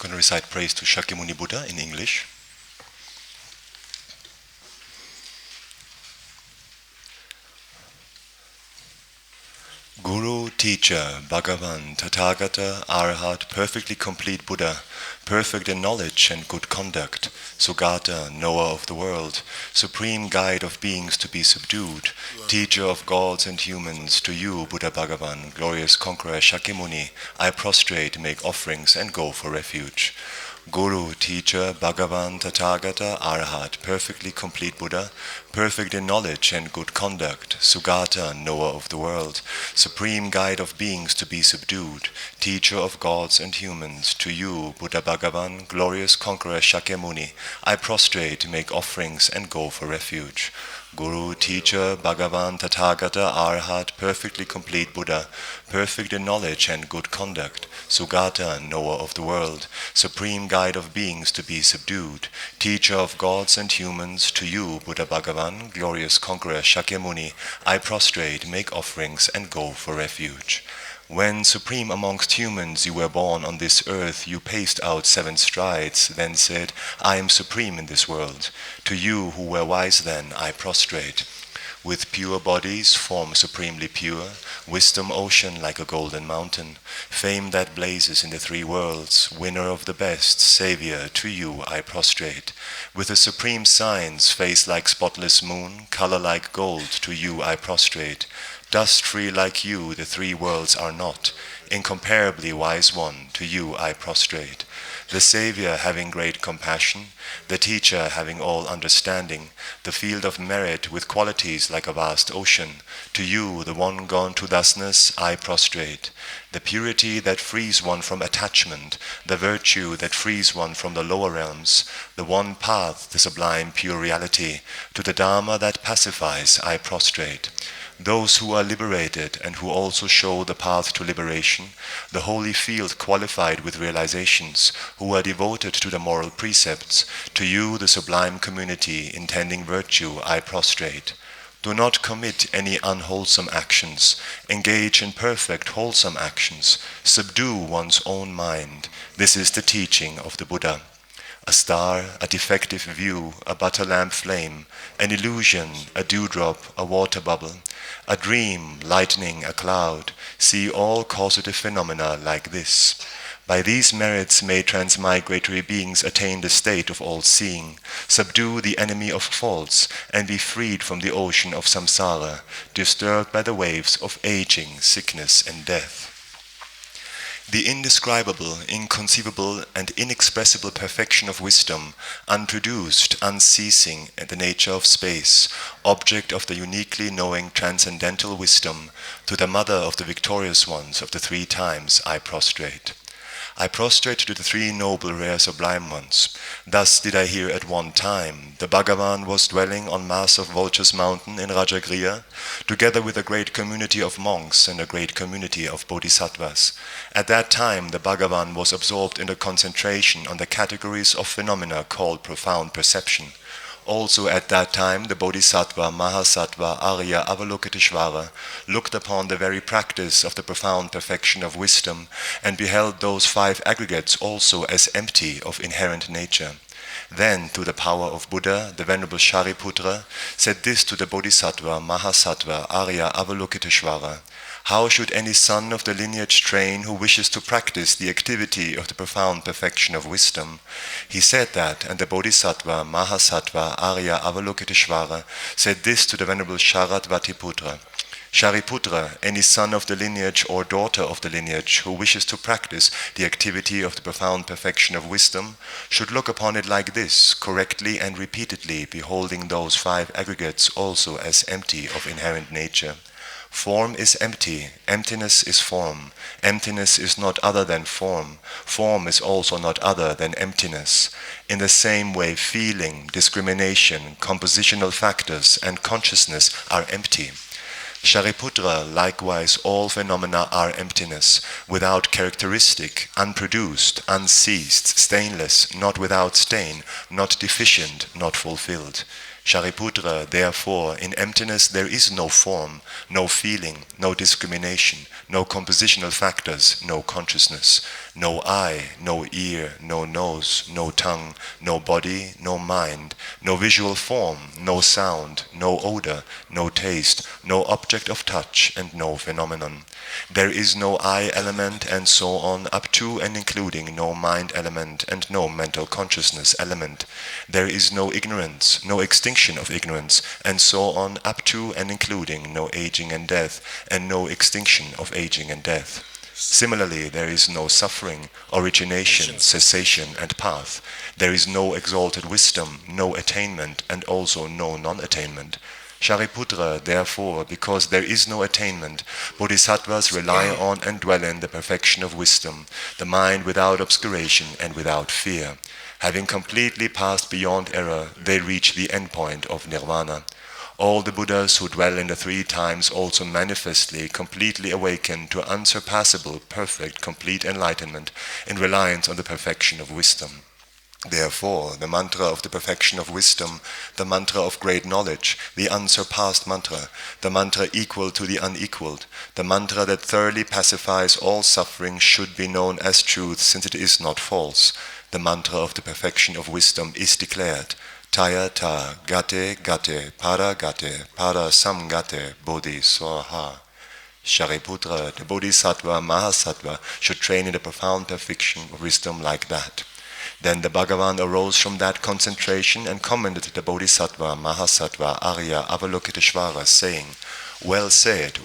going to recite praise to Shakyamuni Buddha in English. Guru, teacher, Bhagavan, Tathagata, Arhat, perfectly complete Buddha, perfect in knowledge and good conduct, Sugata, knower of the world, supreme guide of beings to be subdued, teacher of gods and humans, to you, Buddha Bhagavan, glorious conqueror Shakyamuni, I prostrate, make offerings and go for refuge. Guru, teacher, Bhagavan, Tathagata, Arhat, perfectly complete Buddha, perfect in knowledge and good conduct, Sugata, knower of the world, supreme guide of beings to be subdued, teacher of gods and humans, to you, Buddha Bhagavan, glorious conqueror Shakyamuni, I prostrate, make offerings and go for refuge. Guru, teacher, Bhagavan, Tathagata, Arhat, perfectly complete Buddha, perfect in knowledge and good conduct, Sugata, knower of the world, supreme guide of beings to be subdued, teacher of gods and humans, to you, Buddha Bhagavan, glorious conqueror Shakyamuni, I prostrate, make offerings and go for refuge. When supreme amongst humans you were born on this earth, you paced out 7 strides, then said, I am supreme in this world. To you who were wise then, I prostrate. With pure bodies, form supremely pure, wisdom ocean like a golden mountain, fame that blazes in the 3 worlds, winner of the best, savior, to you I prostrate. With a supreme science, face like spotless moon, color like gold, to you I prostrate. Dust free like you, the 3 worlds are not, incomparably wise one, to you I prostrate. The Savior having great compassion, the Teacher having all understanding, the field of merit with qualities like a vast ocean, to you, the one gone to thusness, I prostrate. The purity that frees one from attachment, the virtue that frees one from the lower realms, the one path, the sublime pure reality, to the Dharma that pacifies, I prostrate. Those who are liberated and who also show the path to liberation, the holy field qualified with realizations, who are devoted to the moral precepts, to you the sublime community intending virtue I prostrate. Do not commit any unwholesome actions, engage in perfect wholesome actions, subdue one's own mind. This is the teaching of the Buddha. A star, a defective view, a butter lamp flame, an illusion, a dewdrop, a water bubble, a dream, lightning, a cloud, see all causative phenomena like this. By these merits may transmigratory beings attain the state of all-seeing, subdue the enemy of faults, and be freed from the ocean of samsara, disturbed by the waves of aging, sickness, and death. The indescribable, inconceivable, and inexpressible perfection of wisdom, unproduced, unceasing, the nature of space, object of the uniquely knowing transcendental wisdom, to the mother of the victorious ones of the 3 times I prostrate. I prostrate to the 3 noble, rare, sublime ones. Thus did I hear at one time, the Bhagavan was dwelling on Mass of Vultures Mountain in Rajagriha, together with a great community of monks and a great community of bodhisattvas. At that time, the Bhagavan was absorbed in the concentration on the categories of phenomena called profound perception. Also at that time, the Bodhisattva, Mahasattva, Arya, Avalokiteshvara looked upon the very practice of the profound perfection of wisdom and beheld those 5 aggregates also as empty of inherent nature. Then, through the power of Buddha, the Venerable Shariputra said this to the Bodhisattva, Mahasattva, Arya, Avalokiteshvara: how should any son of the lineage train who wishes to practice the activity of the profound perfection of wisdom? He said that, and the Bodhisattva, Mahasattva, Arya, Avalokiteshvara said this to the Venerable Sharadvatiputra: Shariputra, any son of the lineage or daughter of the lineage who wishes to practice the activity of the profound perfection of wisdom should look upon it like this, correctly and repeatedly, beholding those 5 aggregates also as empty of inherent nature. Form is empty, emptiness is form, emptiness is not other than form, form is also not other than emptiness. In the same way, feeling, discrimination, compositional factors, and consciousness are empty. Shariputra, likewise, all phenomena are emptiness, without characteristic, unproduced, unceased, stainless, not without stain, not deficient, not fulfilled. Shariputra, therefore, in emptiness there is no form, no feeling, no discrimination, no compositional factors, no consciousness, no eye, no ear, no nose, no tongue, no body, no mind, no visual form, no sound, no odor, no taste, no object of touch, and no phenomenon. There is no I element, and so on, up to and including no mind element and no mental consciousness element. There is no ignorance, no extinction of ignorance, and so on, up to and including no aging and death, and no extinction of aging and death. Similarly, there is no suffering, origination, cessation, and path. There is no exalted wisdom, no attainment, and also no non-attainment. Shariputra, therefore, because there is no attainment, bodhisattvas rely on and dwell in the perfection of wisdom, the mind without obscuration and without fear. Having completely passed beyond error, they reach the endpoint of nirvana. All the Buddhas who dwell in the three times also manifestly, completely awaken to unsurpassable, perfect, complete enlightenment in reliance on the perfection of wisdom. Therefore, the mantra of the perfection of wisdom, the mantra of great knowledge, the unsurpassed mantra, the mantra equal to the unequaled, the mantra that thoroughly pacifies all suffering should be known as truth, since it is not false. The mantra of the perfection of wisdom is declared. Taya ta gate gate para samgate bodhi soha. Shariputra, the bodhisattva, mahasattva, should train in the profound perfection of wisdom like that. Then the Bhagavan arose from that concentration and commended the Bodhisattva, Mahasattva, Arya, Avalokiteshvara, saying, well said,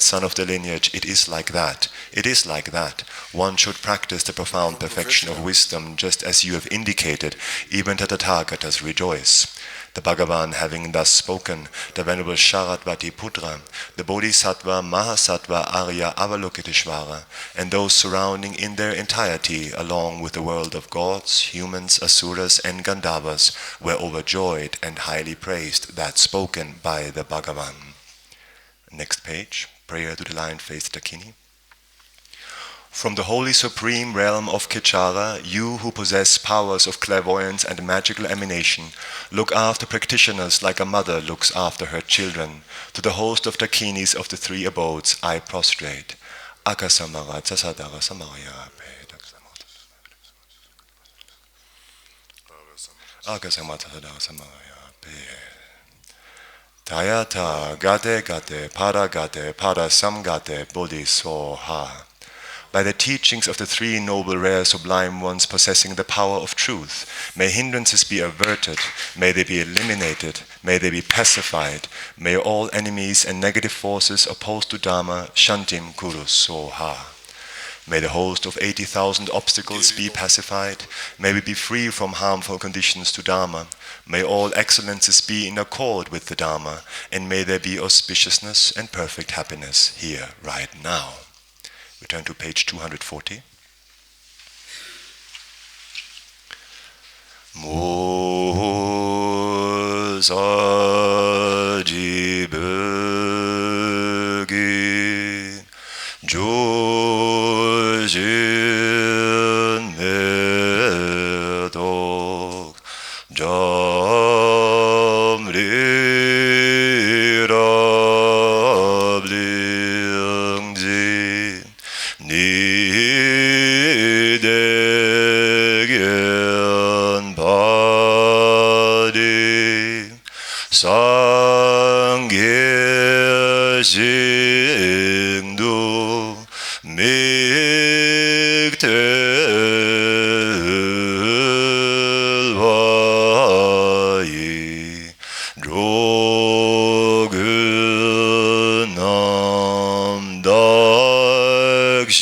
son of the lineage, it is like that. It is like that. One should practice the profound perfection of wisdom just as you have indicated, even the Tathagatas rejoice. The Bhagavan having thus spoken, the Venerable Sharadvati Putra, the Bodhisattva, Mahasattva, Arya, Avalokiteshvara, and those surrounding in their entirety, along with the world of gods, humans, asuras, and Gandharvas, were overjoyed and highly praised that spoken by the Bhagavan. Next page, prayer to the lion-faced Dakini. From the holy supreme realm of Kechara, you who possess powers of clairvoyance and magical emanation, look after practitioners like a mother looks after her children. To the host of Dakinis of the three abodes, I prostrate. Akasamara Tsasadara Samaraya Akasamara Tsasadara Samaraya Tayata gate para samgate bodhi soha. By the teachings of the three noble, rare, sublime ones possessing the power of truth, may hindrances be averted, may they be eliminated, may they be pacified, may all enemies and negative forces opposed to Dharma shantim kuru soha. May the host of 80,000 obstacles be pacified, may we be free from harmful conditions to Dharma, may all excellences be in accord with the Dharma, and may there be auspiciousness and perfect happiness here, right now. We turn to page 240. Musaji Bögi Jojin Medok Jamri Rablingji Nidegen Badi Sangye Shingdu Miktelvayi Drogunam Dakshinla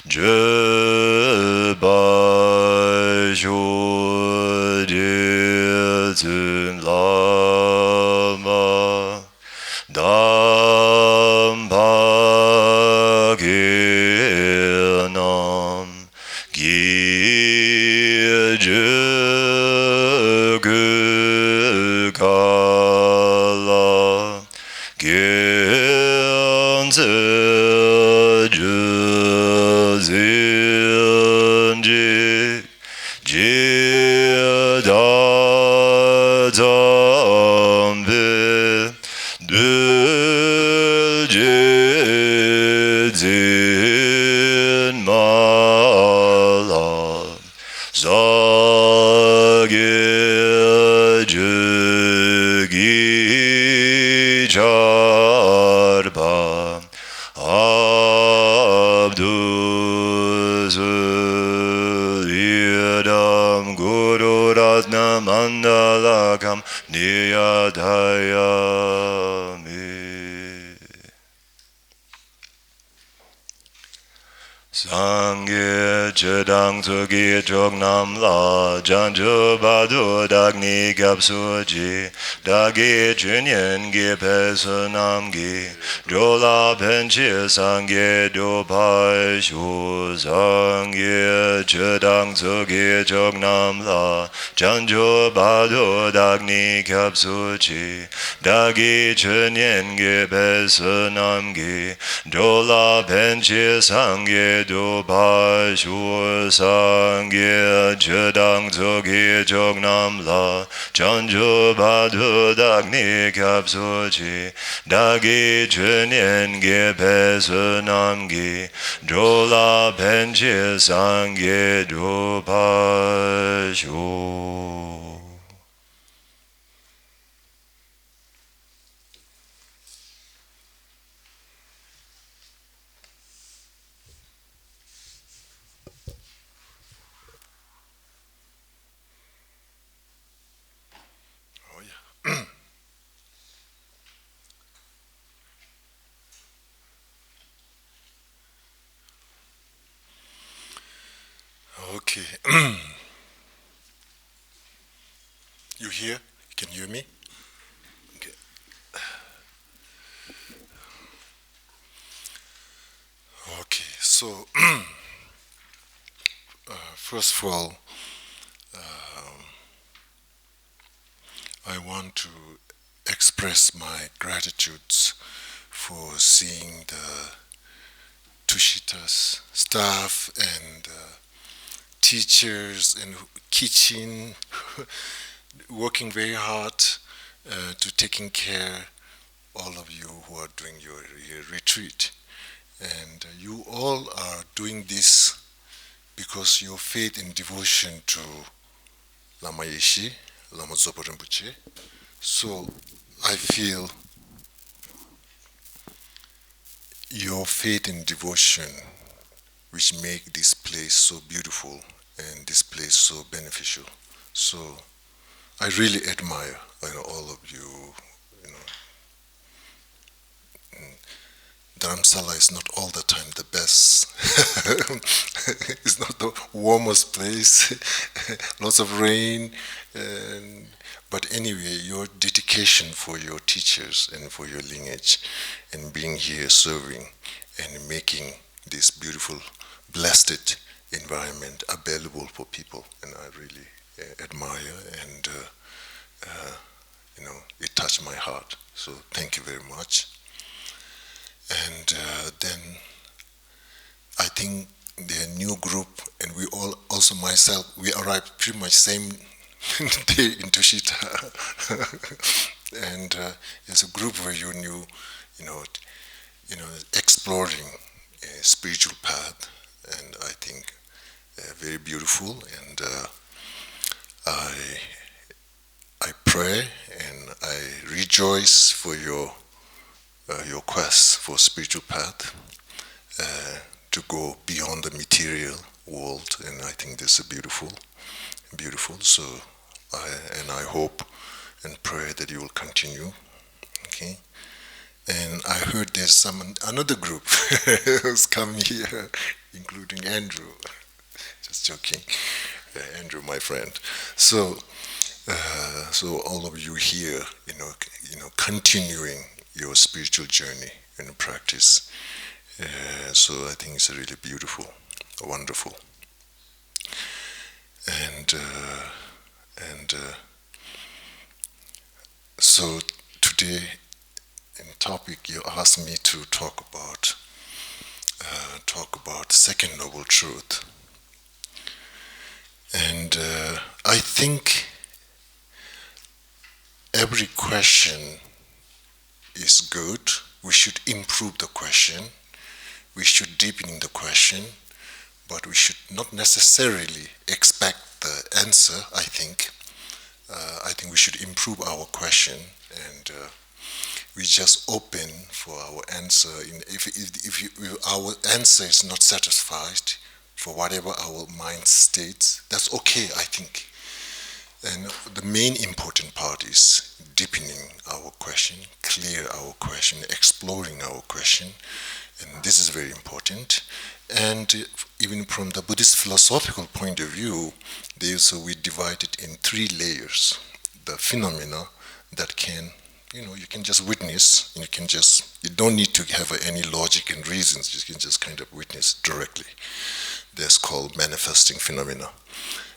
Jebajoditun Lama Dampaginam Gijagukala Gyanzajazinji Jidam Mandalakam Niyadayami. Sangye Chedang Tsugi Chognam La Janju Badu Dagni Kapsuji Dagi Chunyen Gi Pesunam Gi Jola Penchi Sangye Dopai Shu Sangye Chedang Tsugi Chognam La Janju Badu Dagni Kapsuji Dagi Chunyen Gi Pesunam Gi Jola Penchi Sangye do pa shu sangye chedang tsogi chognam la chanju badu dagni kapsu chi dagi chunyen ge pesu namgi jola penchi sangye do pa shu. Okay. You hear? Can you hear me? Okay. Okay, so first of all, I want to express my gratitudes for seeing the Tushita's staff and teachers and kitchen working very hard to taking care all of you who are doing your retreat. And you all are doing this because your faith and devotion to Lama Yeshe, Lama Zopa Rinpoche. So I feel your faith and devotion which make this place so beautiful and this place so beneficial. So I really admire all of you. Dharamsala is not all the time the best. It's not the warmest place. Lots of rain. But anyway, your dedication for your teachers and for your lineage and being here serving and making this beautiful, blessed environment available for people, and I really admire, and it touched my heart. So thank you very much. And then I think the new group, and we all, also myself, we arrived pretty much same day in Tushita. And it's a group where you knew, exploring a spiritual path, and I think very beautiful. And I pray and I rejoice for your quest for spiritual path, to go beyond the material world, and I think this is beautiful. So I hope and pray that you will continue. Okay. And I heard there's another group who's coming here, including Andrew. Just joking, Andrew, my friend. So all of you here, continuing your spiritual journey and practice. So I think it's really beautiful, wonderful. And so today, in topic, you asked me to talk about second noble truth. And I think every question is good. We should improve the question. We should deepen the question, but we should not necessarily expect the answer, I think. I think we should improve our question, and we just open for our answer. If our answer is not satisfied for whatever our mind states, that's okay, I think. And the main important part is deepening our question, clear our question, exploring our question, and this is very important. And even from the Buddhist philosophical point of view, we divide it in 3 layers. The phenomena that you can just witness, and you don't need to have any logic and reasons, you can just kind of witness directly. That's called manifesting phenomena.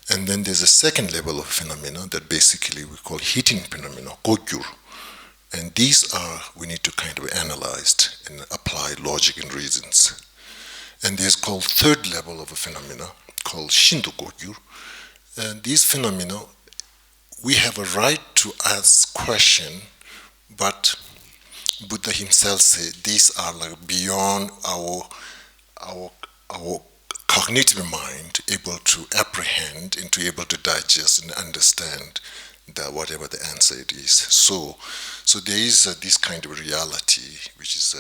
And then there's a second level of phenomena that basically we call hidden phenomena, gogyur. And these we need to kind of analyze and apply logic and reasons. And there's called third level of a phenomena called shinto gogyur. And these phenomena, we have a right to ask question, but Buddha himself said these are like beyond our cognitive mind, able to apprehend and to able to digest and understand whatever the answer it is. So there is this kind of reality, which is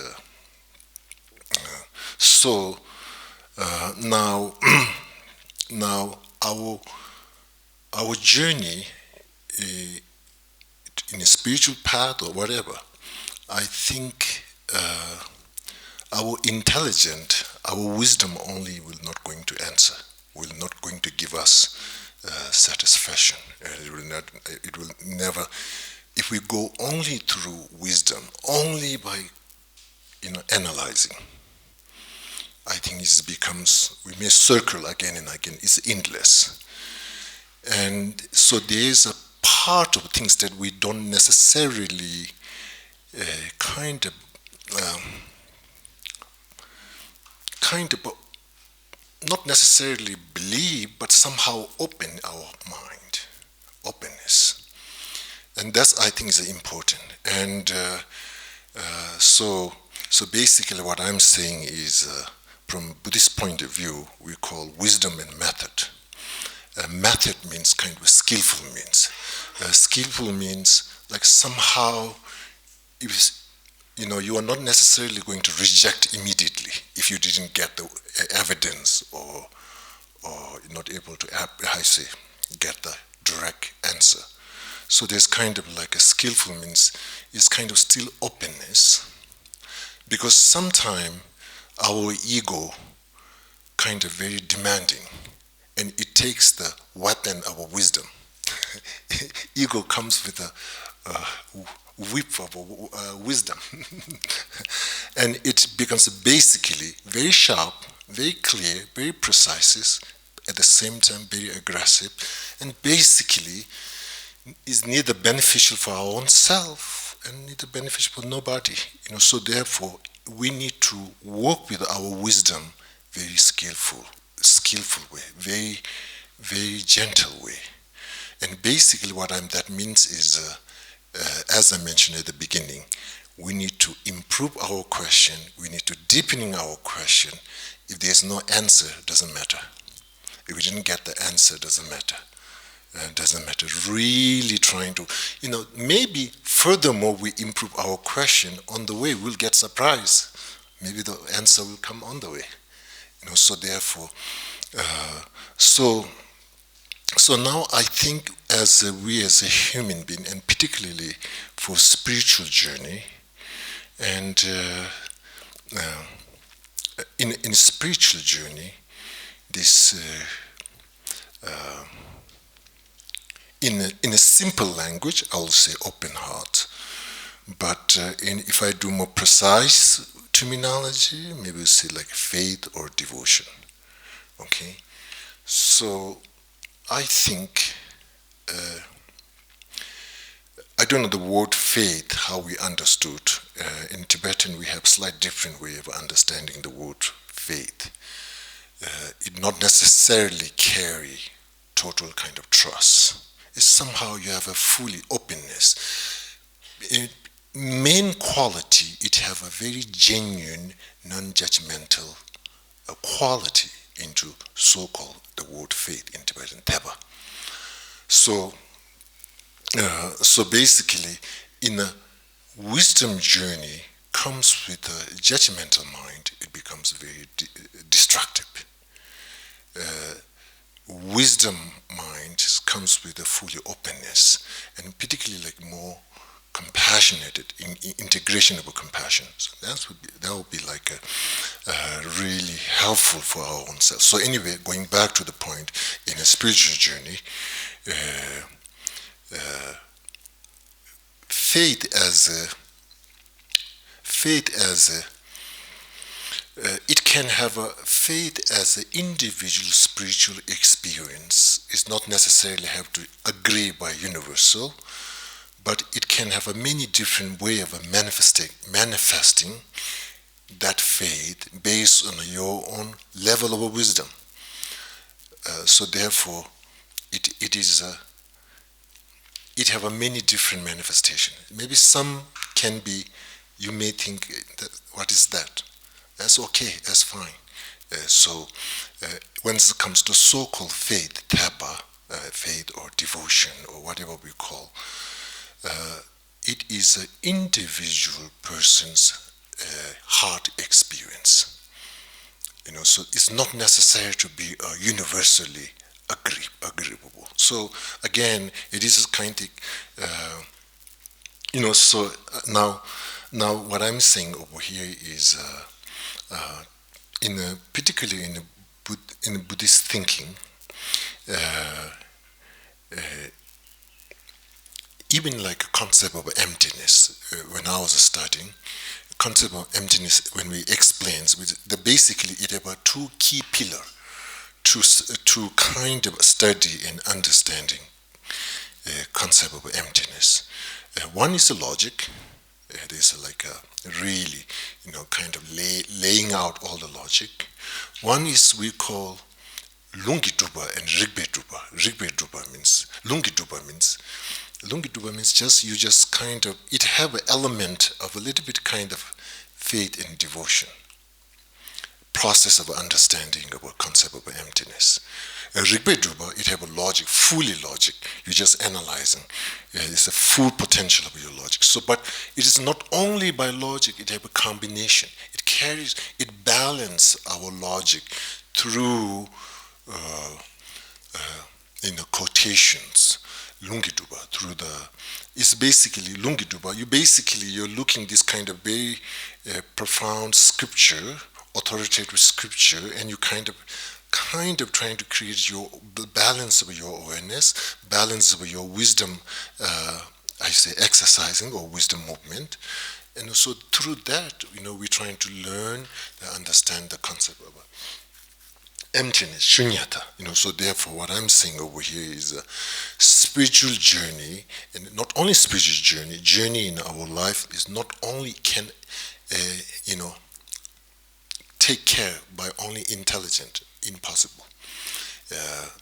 now our journey in a spiritual path or whatever, I think our intelligence, our wisdom only will not going to answer, will not going to give us satisfaction. It will never, if we go only through wisdom, only by analyzing, I think it becomes, we may circle again and again, it's endless. And so there is a part of things that we don't necessarily kind of not necessarily believe, but somehow open our mind, openness. And that's, I think, is important. And so basically what I'm saying is, from Buddhist point of view, we call wisdom and method. Method means kind of skillful means. Skillful means like somehow, you are not necessarily going to reject immediately if you didn't get the evidence or not able to, get the direct answer. So there's kind of like a skillful means is kind of still openness, because sometimes our ego kind of very demanding, and it takes the weapon of our wisdom. Ego comes with a whip of wisdom. And it becomes basically very sharp, very clear, very precise, at the same time very aggressive, and basically is neither beneficial for our own self and neither beneficial for nobody. So therefore we need to work with our wisdom very skillful way, very, very gentle way. And basically what that means is, as I mentioned at the beginning, we need to improve our question, we need to deepen our question. If there's no answer, it doesn't matter. If we didn't get the answer, it doesn't matter. Doesn't matter. Really trying to, maybe furthermore we improve our question, on the way we'll get surprised. Maybe the answer will come on the way. So therefore, so now I think we as a human being, and particularly for spiritual journey, and in spiritual journey, this in a simple language, I will say open heart. But if I do more precise terminology, maybe we'll say like faith or devotion. Okay, so I think I don't know the word faith how we understood. In Tibetan, we have slight different way of understanding the word faith. It not necessarily carry total kind of trust. It's somehow you have a fully openness. main quality, it have a very genuine, non-judgmental quality into so-called the word faith in Tibetan Thaba. So basically, in a wisdom journey comes with a judgmental mind, it becomes very destructive. Wisdom mind comes with a fully openness, and particularly like more compassionate integration of compassion. So that would be like really helpful for our own self. So anyway, going back to the point, in a spiritual journey, faith it can have a faith as an individual spiritual experience. It's not necessarily have to agree by universal, but it can have a many different way of manifesting that faith based on your own level of wisdom. So therefore, it have a many different manifestations. Maybe some can be, you may think, what is that? That's okay, that's fine. When it comes to so-called faith, tapa, faith or devotion or whatever we call, it is an individual person's heart experience. So it's not necessary to be universally agreeable. So again, it is a kind of, so now what I'm saying over here is, particularly in Buddhist thinking, even like a concept of emptiness, when I was studying, concept of emptiness, when we explain, basically it about two key pillars to kind of study and understanding concept of emptiness. One is the logic. There's like a really, kind of laying out all the logic. One is we call Lungi Duba and Rigbe Duba. Rigbe Duba means, Lungi Duba means just kind of, it have an element of a little bit kind of faith and devotion. Process of understanding of a concept of emptiness. Rigbe Duba, it have a logic, fully logic. You're just analyzing. It's a full potential of your logic. So, but it is not only by logic, it have a combination. It balances our logic through, quotations, Lungi Duba, it's basically Lungi Duba. You're looking this kind of very profound scripture, authoritative scripture, and you kind of trying to create the balance of your awareness, balance of your wisdom, exercising or wisdom movement. And so through that, we're trying to learn and understand the concept of emptiness, shunyata. So therefore what I'm saying over here is a spiritual journey, and not only spiritual journey in our life is not only can, take care by only intelligent, impossible.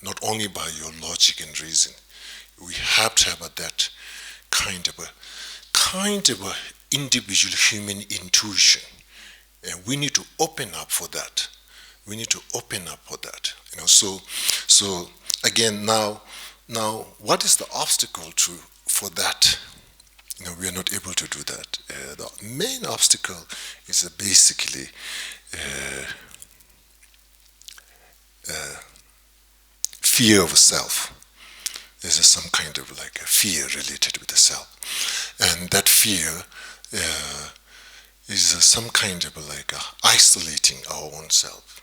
Not only by your logic and reason. We have to have that kind of a individual human intuition. And we need to open up for that. So again, now what is the obstacle for that? We are not able to do that. The main obstacle is basically fear of self. There's some kind of like a fear related with the self. And that fear is some kind of like isolating our own self.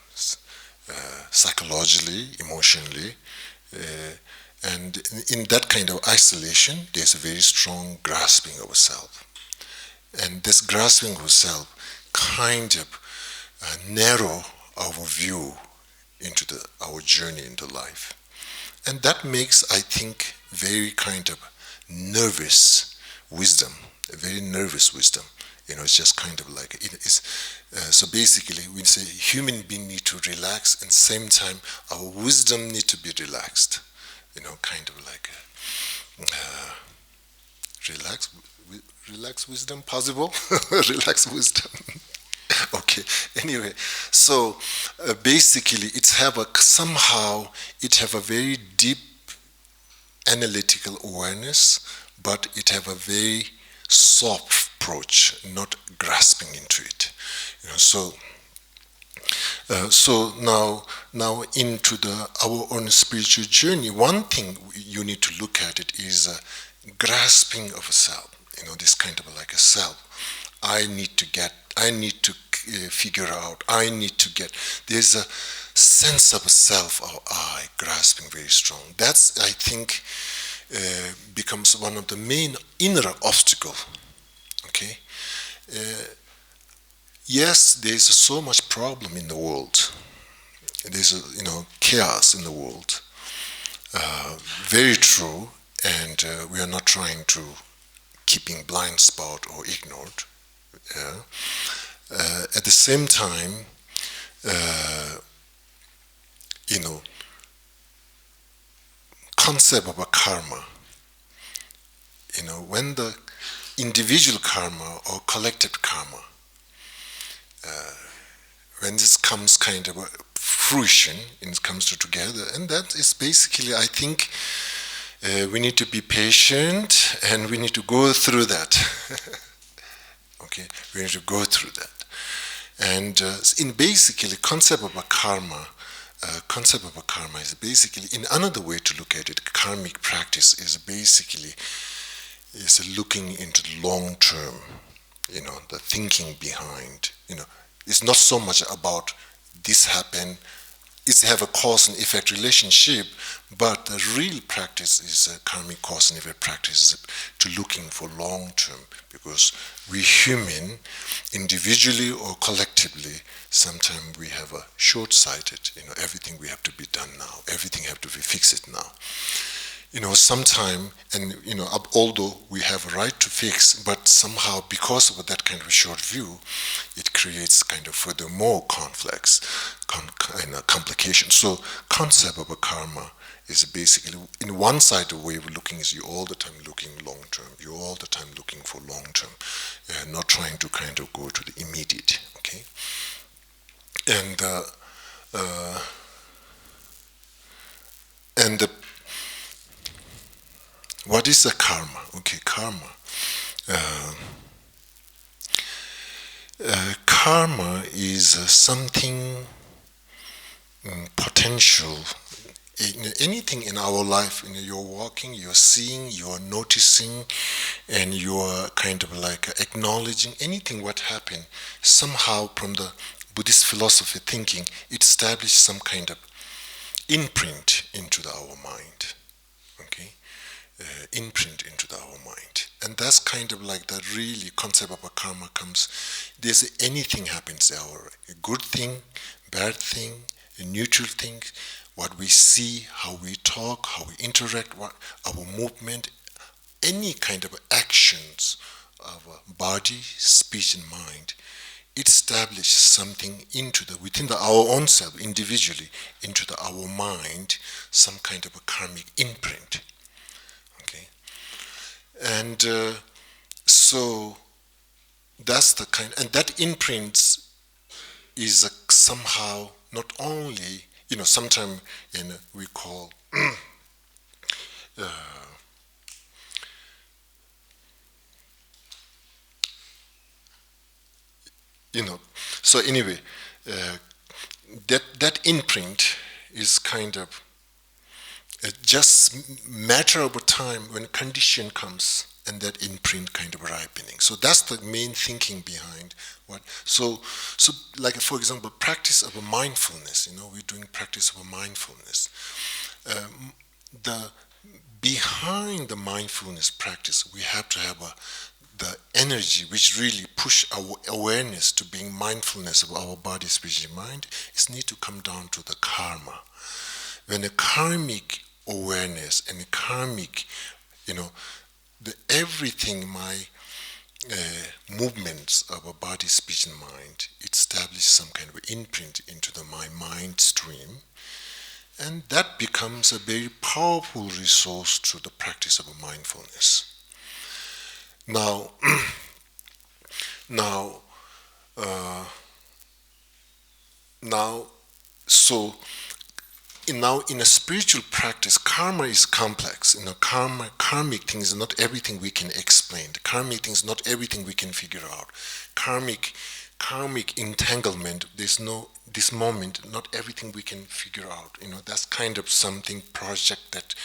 Psychologically, emotionally, and in that kind of isolation, there's a very strong grasping of self. And this grasping of self kind of narrow our view into our journey into life. And that makes, I think, very kind of nervous wisdom, a very nervous wisdom. It's just kind of like, so basically we say human being need to relax, and same time our wisdom need to be relaxed. Kind of like Relax wisdom, possible? Relax wisdom. Okay, anyway, so basically somehow it have a very deep analytical awareness, but it have a very soft approach, not grasping into it. So now into our own spiritual journey, one thing you need to look at it is grasping of a self. This kind of like a self. I need to figure out. There's a sense of a self or I grasping very strong. That's, I think, becomes one of the main inner obstacle. Okay. Yes, there's so much problem in the world. There's chaos in the world. Very true, and we are not trying to keeping blind spot or ignored. At the same time, concept of a karma. When the individual karma or collective karma, when this comes kind of a fruition, it comes together, and that is basically, I think, we need to be patient and we need to go through that. Okay, we need to go through that. And in basically, concept of a karma is basically, in another way to look at it, karmic practice is basically looking into the long term, the thinking behind, it's not so much about this happen, it's have a cause and effect relationship, but the real practice is a karmic cause and effect practice to looking for long term, because we human, individually or collectively, sometimes we have a short-sighted, everything we have to be done now, everything have to be fixed now. Sometime, and although we have a right to fix, but somehow because of that kind of short view, it creates kind of further more conflicts, complications. So concept of a karma is basically, in one side, the way of looking is you all the time looking long term. You're all the time looking for long term, not trying to kind of go to the immediate. Okay, and what is the karma? Okay, karma. Karma is something potential. Anything in our life, you're walking, you're seeing, you're noticing, and you're kind of like acknowledging anything what happened. Somehow, from the Buddhist philosophy thinking, it established some kind of imprint into our mind. Okay. Imprint into our mind, and that's kind of like the really concept of a karma comes. There's anything happens, a good thing, bad thing, a neutral thing, what we see, how we talk, how we interact, our movement, any kind of actions of body, speech, and mind, it establishes something within our own self, individually, into our mind, some kind of a karmic imprint. And so that's the kind, and that imprint is somehow not only, sometimes we call, so anyway, that imprint is kind of just matter of time when condition comes and that imprint kind of ripening. So that's the main thinking behind what. So like for example, practice of a mindfulness. We're doing practice of a mindfulness. The behind the mindfulness practice, we have to have the energy which really push our awareness to being mindfulness of our body, speech, and mind. It needs to come down to the karma. When the karmic awareness and the karmic, everything, my movements of a body, speech, and mind, it establishes some kind of imprint into my mind stream, and that becomes a very powerful resource to the practice of mindfulness. Now, now, uh, now, so now in a spiritual practice, karma is complex. Karmic things is not everything we can explain. The karmic things is not everything we can figure out. Karmic entanglement, there's no, this moment, not everything we can figure out. That's kind of something project that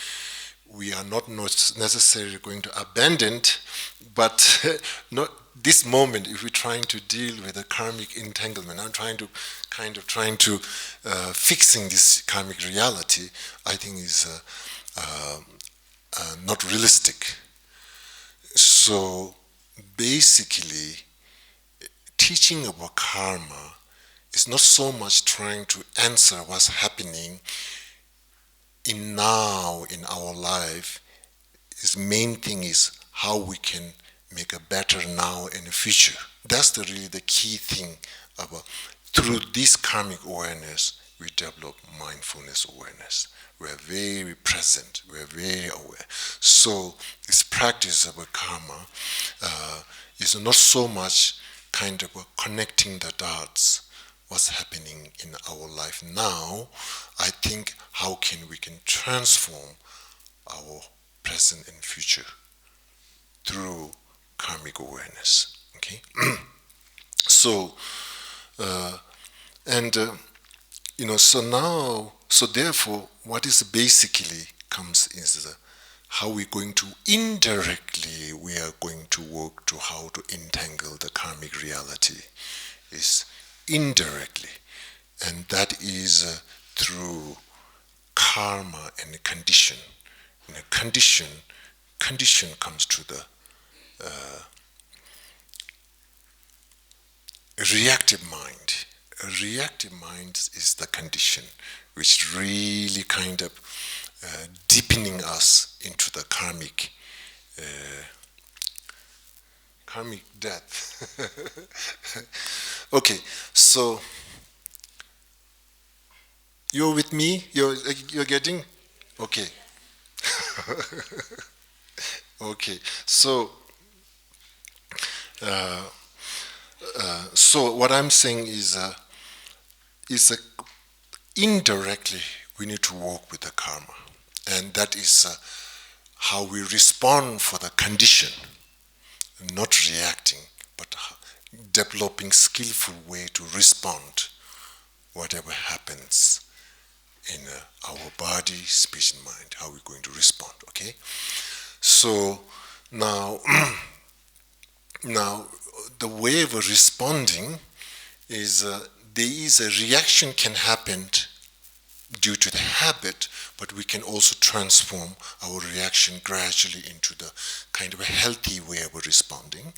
we are not necessarily going to abandon, but not this moment. If we're trying to deal with a karmic entanglement, I'm trying to fixing this karmic reality, I think is not realistic. So basically, teaching about karma is not so much trying to answer what's happening in now in our life. His main thing is how we can make a better now and a future. That's really the key thing about. Through this karmic awareness, we develop mindfulness awareness. We're very present. We're very aware. So this practice of karma is not so much kind of connecting the dots. What's happening in our life now? I think how can we can transform our present and future through karmic awareness. Okay, so so therefore, what is basically comes is how we're going to indirectly we are going to work to how to entangle the karmic reality is indirectly, and that is through karma and condition. And a condition comes to the reactive mind. A reactive mind is the condition which really kind of deepening us into the karmic death. Okay, so you're with me? You're getting? Okay. Okay, so so what I'm saying is indirectly we need to work with the karma, and that is how we respond for the condition, not reacting, but developing skillful way to respond whatever happens in our body, speech, and mind. How we're going to respond. Okay, so now now the way of responding is there is a reaction can happen due to the habit, but we can also transform our reaction gradually into the kind of a healthy way of responding.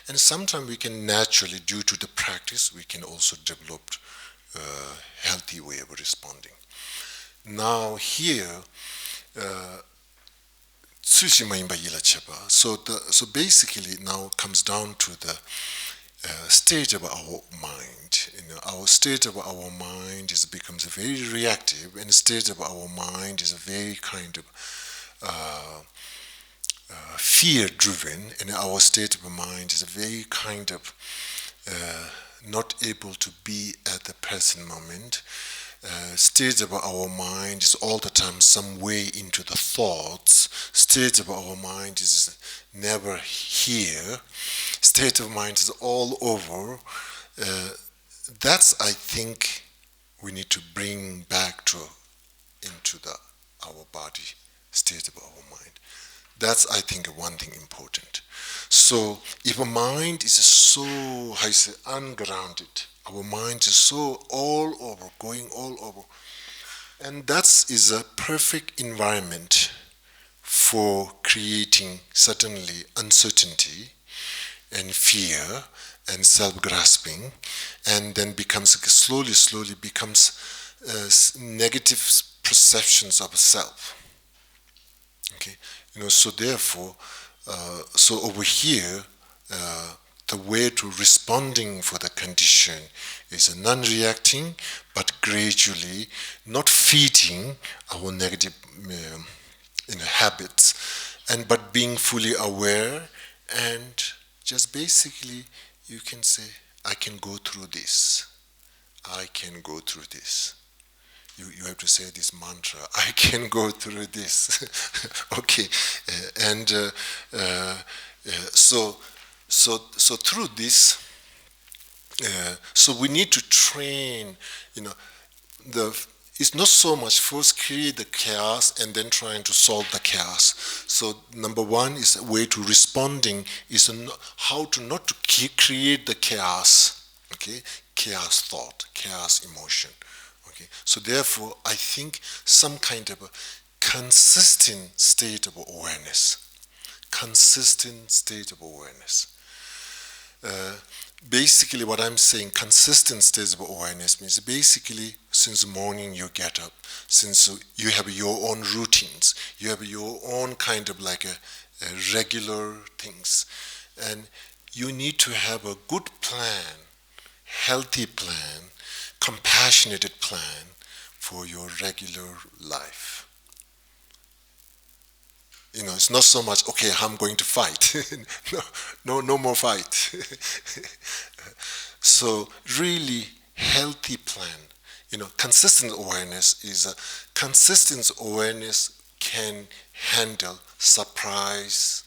And sometimes we can naturally, due to the practice, we can also develop a healthy way of responding. Now here, so basically now it comes down to the state of our mind. Our state of our mind becomes very reactive, and the state of our mind is a very kind of fear-driven, and our state of mind is a very kind of not able to be at the present moment. State of our mind is all the time some way into the thoughts. State of our mind is never here. State of mind is all over. That's, I think, we need to bring back into our body state of our mind. That's, I think, one thing important. So if a mind is so, how you say, ungrounded, our mind is so all over, going all over, and that is a perfect environment for creating certainly uncertainty and fear and self-grasping, and then becomes slowly becomes negative perceptions of self. Okay, so therefore, so over here, the way to responding for the condition is non-reacting, but gradually not feeding our negative habits, but being fully aware And just basically, you can say, I can go through this. I can go through this. You have to say this mantra, I can go through this. Okay. So through this, so we need to train, it's not so much first create the chaos and then trying to solve the chaos. So number one is a way to responding is how to not to create the chaos, okay? Chaos thought, chaos emotion, okay? So therefore, I think some kind of a consistent state of awareness, consistent state of awareness. Basically what I'm saying, consistent states of awareness means basically since morning you get up, since you have your own routines, you have your own kind of like a regular things, and you need to have a good plan, healthy plan, compassionate plan for your regular life. It's not so much, okay, I'm going to fight. No more fight. So really healthy plan. Consistent awareness consistent awareness can handle surprise.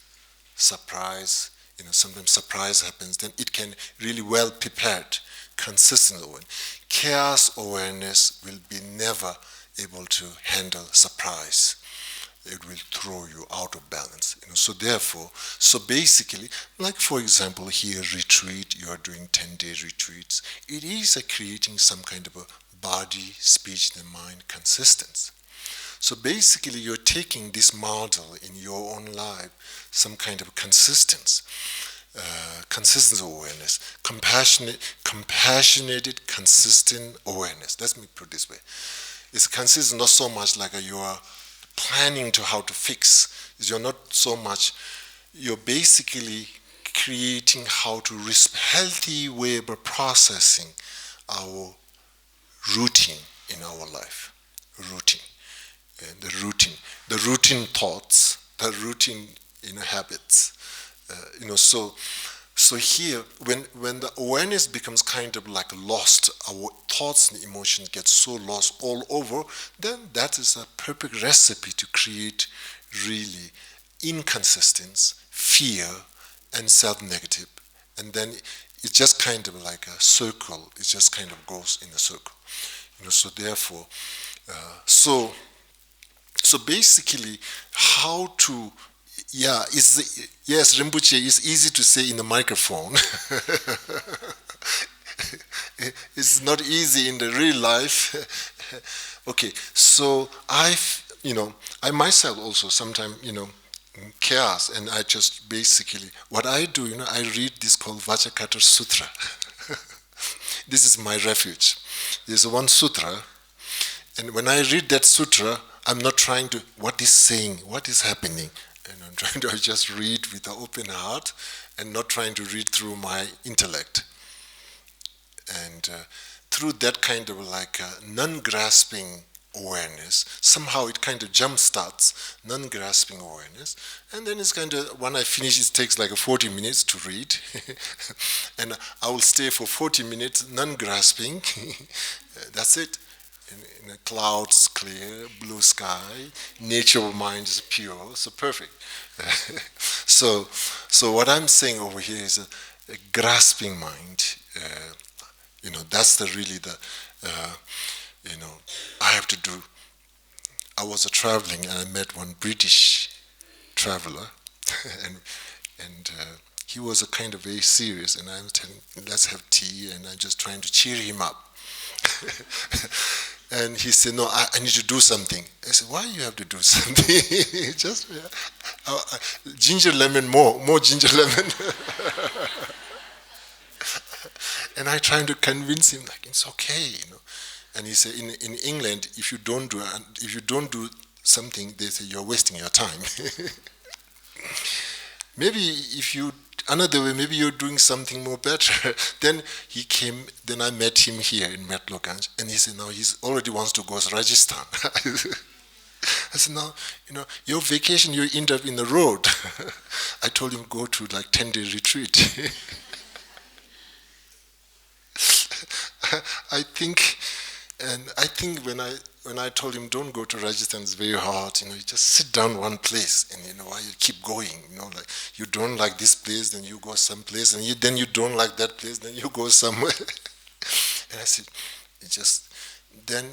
Sometimes surprise happens, then it can really well prepared. Consistent awareness. Chaos awareness will be never able to handle surprise. It will throw you out of balance. So therefore, basically, like for example here retreat, you are doing 10-day retreats, it is creating some kind of a body, speech and mind consistence. So basically you're taking this model in your own life, some kind of consistence awareness, compassionate, consistent awareness. Let me put it this way. It's consistent, not so much like you are planning to how to fix. You're not so much, you're basically creating how to healthy way of processing our routine in our life. Routine. The routine thoughts, the routine habits. So here, when the awareness becomes kind of like lost, our thoughts and emotions get so lost all over, then that is a perfect recipe to create really inconsistence, fear, and self-negative. And then it's just kind of like a circle. It just kind of goes in a circle. So therefore, so basically, how to yes, Rinpoche is easy to say in the microphone. It's not easy in the real life. Okay, so I myself also sometimes, chaos, and I just basically, what I do, I read this called Vajrakata Sutra. This is my refuge. There's one sutra, and when I read that sutra, I'm not trying to, what is saying, what is happening, and I'm trying to just read with an open heart and not trying to read through my intellect. And through that kind of like non-grasping awareness, somehow it kind of jump-starts non-grasping awareness, and then it's kind of, when I finish, it takes like 40 minutes to read, and I will stay for 40 minutes non-grasping. That's it. In the clouds clear, blue sky, nature of mind is pure, so perfect. So what I'm saying over here is a grasping mind. That's the really the, I have to do. I was traveling and I met one British traveler, and he was a kind of very serious, and I was telling, let's have tea, and I'm just trying to cheer him up. And he said, no, I need to do something. I said, why you have to do something? Just ginger lemon, more ginger lemon. And I trying to convince him, like, it's okay, And he said, in England, if you don't do something, they say you're wasting your time. Maybe if you another way, maybe you're doing something more better. Then he came, then I met him here in Metloganj, and he said, now he already wants to go to Rajasthan. I said, no, your vacation, you end up in the road. I told him, go to like 10-day retreat. I think when I told him don't go to Rajasthan, it's very hard. You just sit down one place, and why you keep going. Like you don't like this place, then you go someplace, and then you don't like that place, then you go somewhere. And I said, then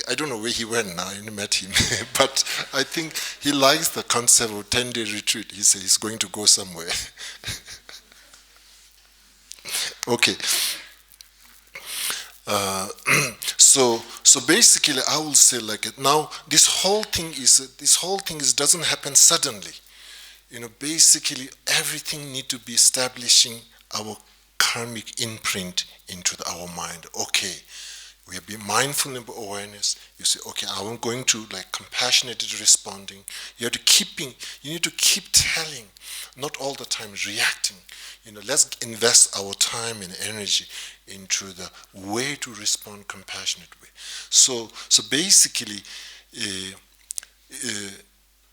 I don't know where he went now. I didn't met him, but I think he likes the concept of 10-day retreat. He said he's going to go somewhere. Okay. So basically, I will say like it. Now, this whole thing doesn't happen suddenly. Basically, everything need to be establishing our karmic imprint into our mind. Okay, we have been mindful of awareness. You say, okay, I'm going to like compassionately responding. You need to keep telling, not all the time reacting. Let's invest our time and energy into the way to respond compassionate way. So basically,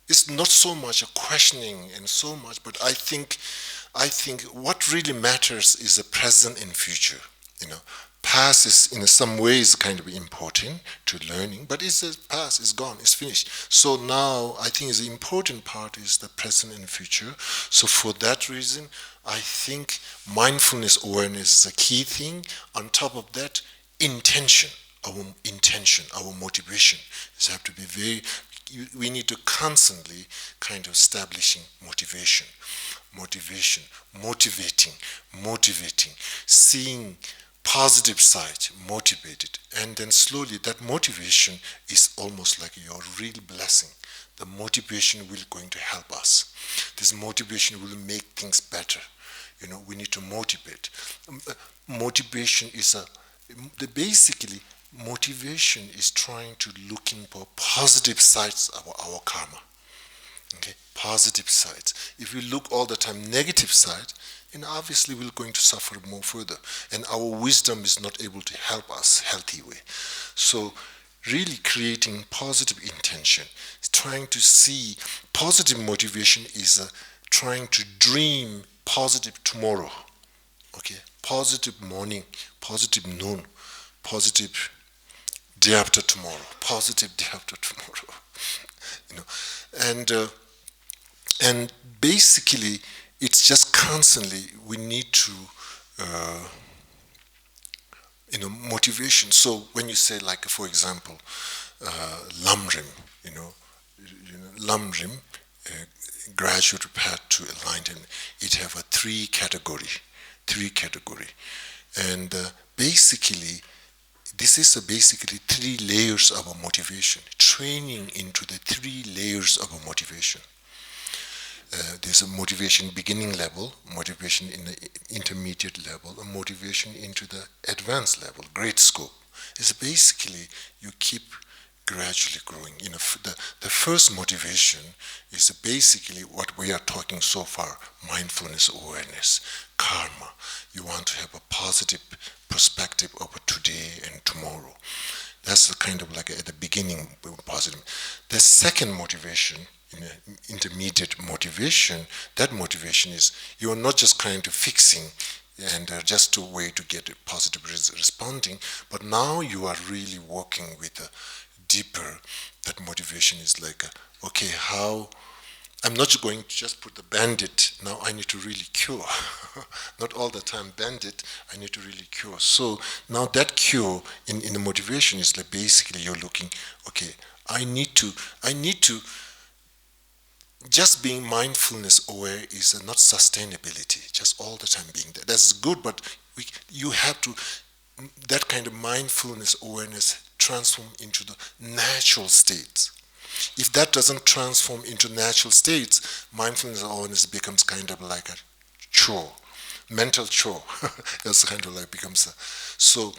it's not so much a questioning and so much, but I think what really matters is the present and future. Past is in some ways kind of important to learning, but it's the past, it's gone, it's finished. So now I think the important part is the present and future. So for that reason, I think mindfulness awareness is a key thing. On top of that, intention, our motivation is have to be we need to constantly kind of establishing motivation, motivating, seeing positive side, motivated, and then slowly that motivation is almost like your real blessing. The motivation will going to help us. This motivation will make things better. We need to motivate. Motivation is basically motivation is trying to looking for positive sides of our karma. Okay, positive sides. If we look all the time negative side, and obviously we're going to suffer more further, and our wisdom is not able to help us healthy way. So really creating positive intention, trying to see positive motivation is trying to dream positive tomorrow. Okay, positive morning, positive noon, positive day after tomorrow, positive day after tomorrow. And basically it's just constantly we need to motivation. So when you say like for example lamrim, lamrim, graduate path to enlightenment, it have a three category, and basically this is basically 3 layers of a motivation, training into the 3 layers of a motivation. There's a motivation beginning level, motivation in the intermediate level, a motivation into the advanced level, great scope. It's basically you keep gradually growing. The first motivation is basically what we are talking so far, mindfulness awareness, karma. You want to have a positive perspective over today and tomorrow. That's the kind of like at the beginning positive. The second motivation, intermediate motivation, that motivation is you're not just trying to fixing and just a way to get a positive responding, but now you are really working with a deeper. That motivation is like, okay, how I'm not going to just put the bandit, now I need to really cure. Not all the time bandit, I need to really cure. So now that cure in the motivation is like basically you're looking, okay, I need to just being mindfulness aware is not sustainability, just all the time being there. That's good, but you have to, that kind of mindfulness awareness transform into the natural states. If that doesn't transform into natural states, mindfulness awareness becomes kind of like a chore, mental chore. That's kind of like becomes a, so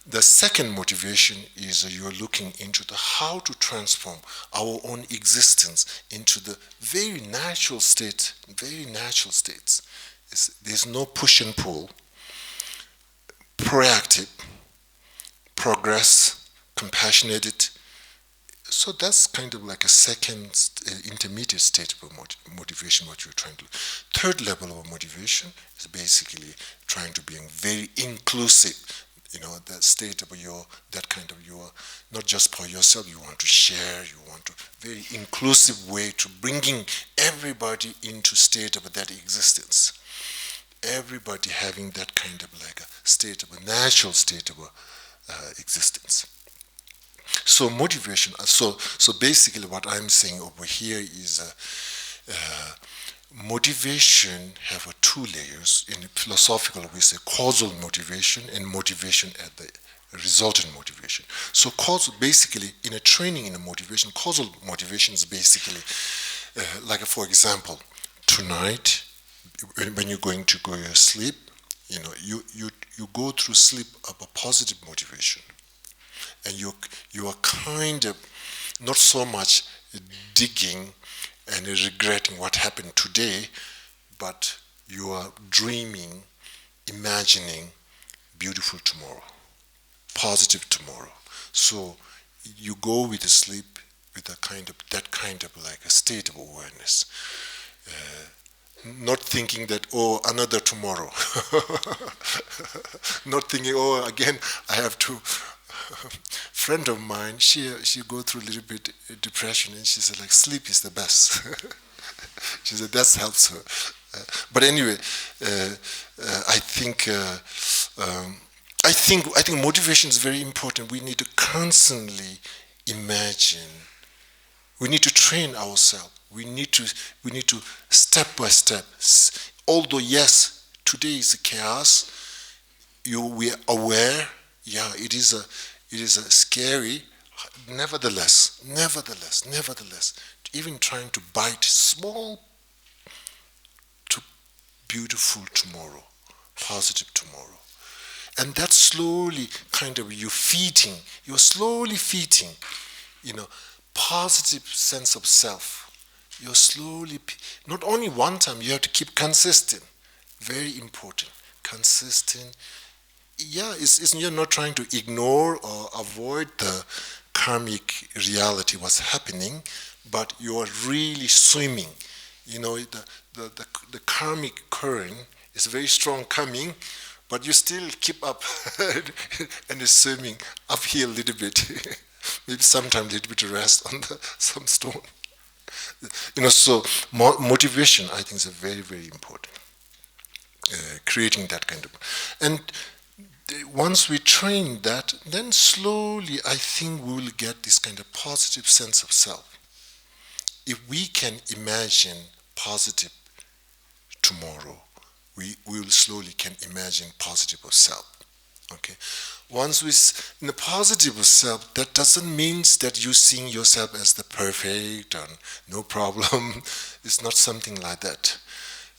the second motivation is you're looking into the how to transform our own existence into the very natural state, There's no push and pull, proactive, progress, compassionate, So that's kind of like a second intermediate state of motivation, what you're trying to do. Third level of motivation is basically trying to be very inclusive. That state of that kind of not just for yourself, you want to share, you want to, very inclusive way to bringing everybody into state of that existence. Everybody having that kind of like a state of a natural state of existence. So motivation, so basically what I'm saying over here is motivation have two layers. In philosophical, we say causal motivation and motivation at the resultant motivation. So causal, basically, in a training in a motivation, causal motivation is basically, like for example, tonight, when you're going to go to sleep, you go through sleep of a positive motivation. And you are kind of not so much digging and regretting what happened today, but you are dreaming, imagining beautiful tomorrow, positive tomorrow. So you go with the sleep with that kind of like a state of awareness. Not thinking that, oh, another tomorrow. Not thinking, oh, again, I have to. Friend of mine, she go through a little bit depression, and she said, like, sleep is the best. She said that helps her. But anyway, I think motivation is very important. We need to constantly imagine. We need to train ourselves. We need to step by step. Although yes, today is chaos. We are aware. Yeah, it is a scary. Nevertheless, even trying to bite small to beautiful tomorrow, positive tomorrow. And that's slowly kind of you're slowly feeding, positive sense of self. You're slowly, not only one time, you have to keep consistent. Very important. Consistent. Yeah, you're not trying to ignore or avoid the karmic reality, what's happening, but you're really swimming. The karmic current is very strong coming, but you still keep up and is swimming uphill a little bit. Maybe sometimes a little bit of rest on some stone. So motivation, I think, is very, very important. Creating that kind of, and once we train that, then slowly I think we will get this kind of positive sense of self. If we can imagine positive tomorrow, we will slowly can imagine positive of self. Okay. Once in the positive of self, that doesn't mean that you seeing yourself as the perfect and no problem. It's not something like that.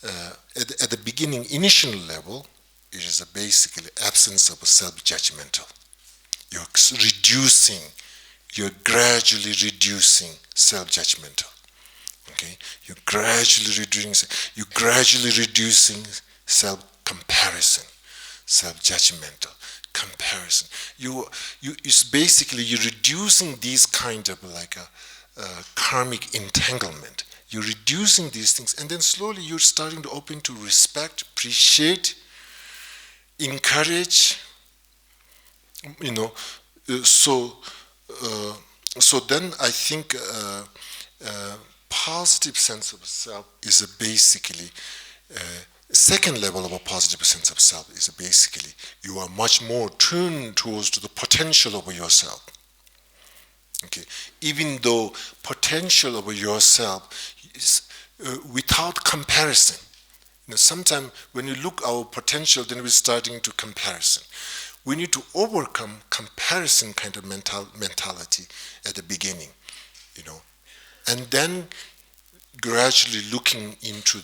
At the beginning, initial level, it is basically absence of a self-judgmental. You're gradually reducing self-judgmental. Okay, you're gradually reducing self-comparison, self-judgmental comparison. It's basically you're reducing these kind of like a karmic entanglement. You're reducing these things, and then slowly you're starting to open to respect, appreciate, encourage. So then I think positive sense of self is basically second level of a positive sense of self is basically you are much more tuned towards to the potential of yourself. Okay, even though potential of yourself is without comparison. Sometimes when you look our potential, then we're starting to comparison. We need to overcome comparison kind of mentality at the beginning, and then gradually looking into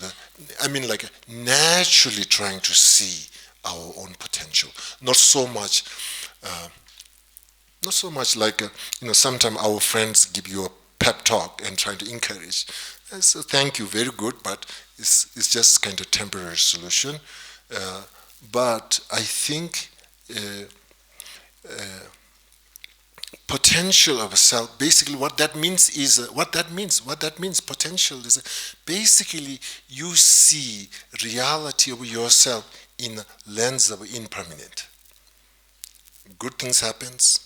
naturally trying to see our own potential. Not so much like, sometimes our friends give you a pep talk and trying to encourage. So thank you, very good, but it's just kind of temporary solution. But I think potential of a self, basically what that means is, potential is, basically you see reality of yourself in a lens of impermanent. Good things happens,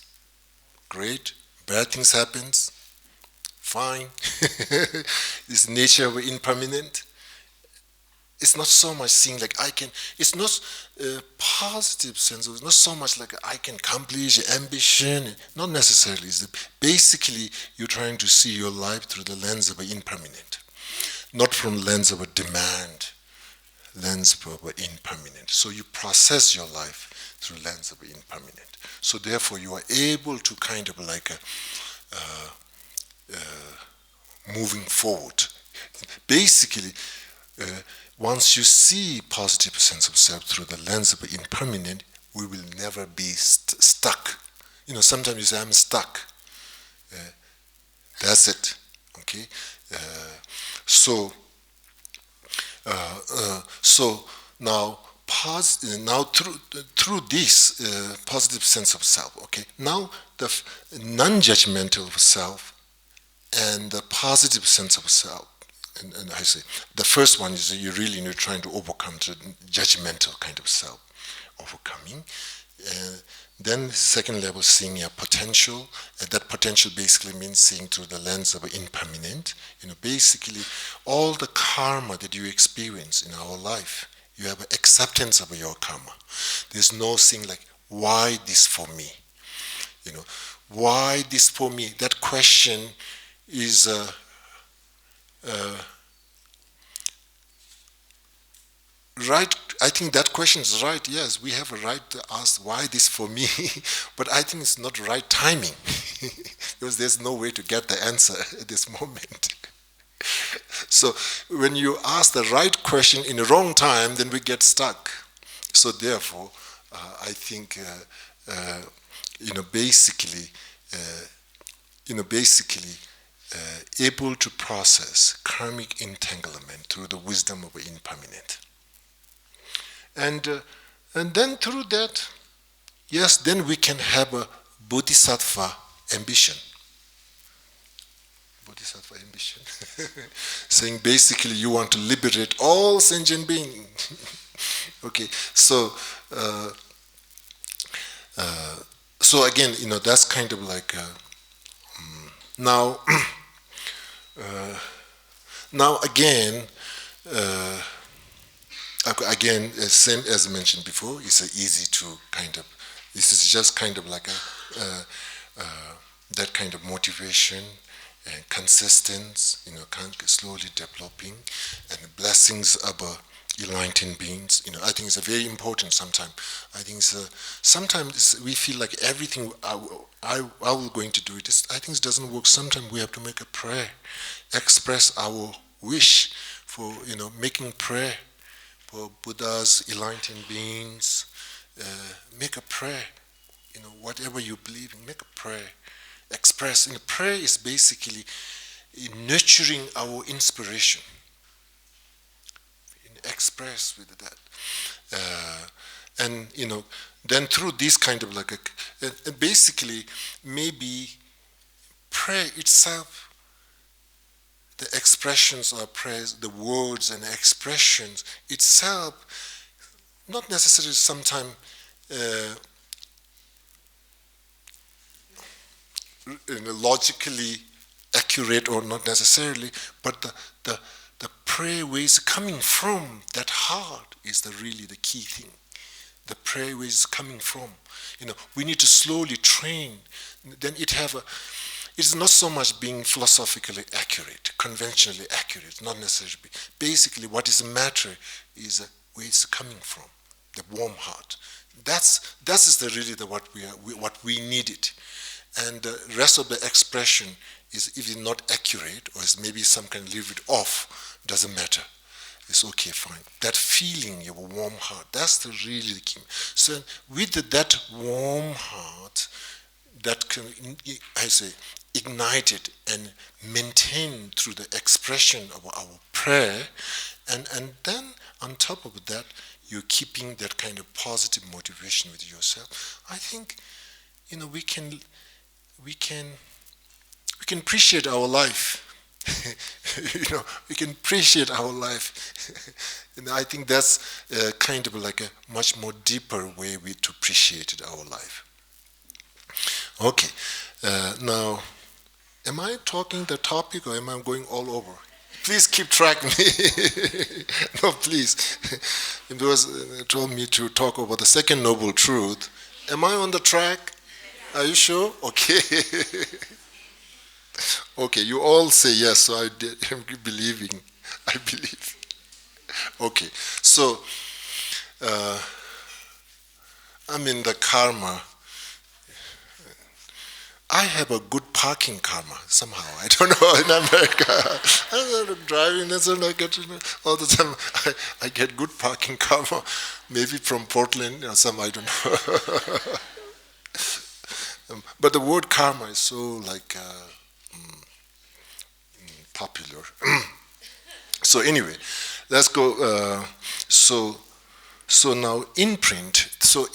great. Bad things happens, fine. This nature of impermanent. It's not so much seeing like I can, it's not a positive sense, it's not so much like I can accomplish ambition, not necessarily. It's basically, you're trying to see your life through the lens of impermanent, not from lens of a demand, lens of impermanent. So you process your life through lens of impermanent. So therefore you are able to kind of like moving forward. Basically, once you see positive sense of self through the lens of impermanent, we will never be stuck. Sometimes you say, I'm stuck. That's it. Okay? So now, through this positive sense of self, okay, now the non-judgmental of self and the positive sense of self, and I say, the first one is you really need trying to overcome the judgmental kind of self, overcoming. Then second level, seeing your potential. That potential basically means seeing through the lens of impermanent. Basically, all the karma that you experience in our life, you have acceptance of your karma. There's no thing like, why this for me? Why this for me? That question is right. I think that question is right. Yes, we have a right to ask why this for me, but I think it's not right timing because there's no way to get the answer at this moment. So when you ask the right question in the wrong time, then we get stuck. So therefore, I think basically able to process karmic entanglement through the wisdom of impermanent. And then through that, yes, then we can have a bodhisattva ambition. Bodhisattva ambition. Saying basically you want to liberate all sentient beings. Okay, so again, that's kind of like now again. Again, same as mentioned before, it's easy to kind of, this is just kind of like that kind of motivation and consistency, slowly developing, and blessings of enlightened beings. I think it's very important sometimes. I think sometimes we feel like everything I will going to do it. I think it doesn't work. Sometimes we have to make a prayer, express our wish for, making prayer for Buddhas, enlightened beings. Make a prayer. Whatever you believe in, make a prayer. Express. And prayer is basically nurturing our inspiration. Express with that. And, then through this kind of like basically, maybe prayer itself, the expressions of prayers, the words and expressions itself, not necessarily sometimes logically accurate or not necessarily, but the prayer ways coming from that heart is really the key thing. The prayer ways coming from, we need to slowly train. Then it's not so much being philosophically accurate, conventionally accurate, not necessarily. Basically, what is the matter is where it's coming from, the warm heart. That is really what we needed, and the rest of the expression is, if it's not accurate or is maybe some kind of leave it off, doesn't matter. It's okay, fine. That feeling of a warm heart, that's really the key. So with that warm heart, that can, I say, ignited and maintained through the expression of our prayer, and then on top of that, you're keeping that kind of positive motivation with yourself. I think, we can appreciate our life. We can appreciate our life. And I think that's kind of like a much more deeper way to appreciate our life. Okay, now, am I talking the topic or am I going all over? Please keep track me. No, please. Because they told me to talk about the second noble truth. Am I on the track? Are you sure? Okay. Okay, you all say yes, so I'm believing. I believe. Okay, so I'm in the karma. I have a good parking karma somehow. I don't know, in America. I'm driving and I get all the time. I get good parking karma, maybe from Portland or some, I don't know. But the word karma is so like popular. So anyway, let's go. So now imprint. So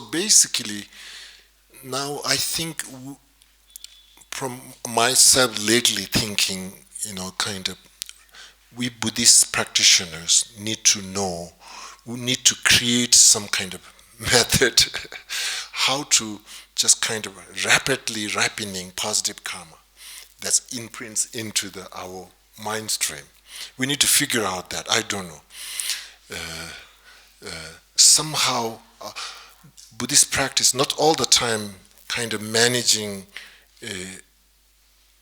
basically, now I think from myself lately thinking, kind of, we Buddhist practitioners need to know, we need to create some kind of method how to just kind of rapidly ripening positive karma that imprints into our mind stream. We need to figure out that. I don't know. Somehow, Buddhist practice, not all the time kind of managing,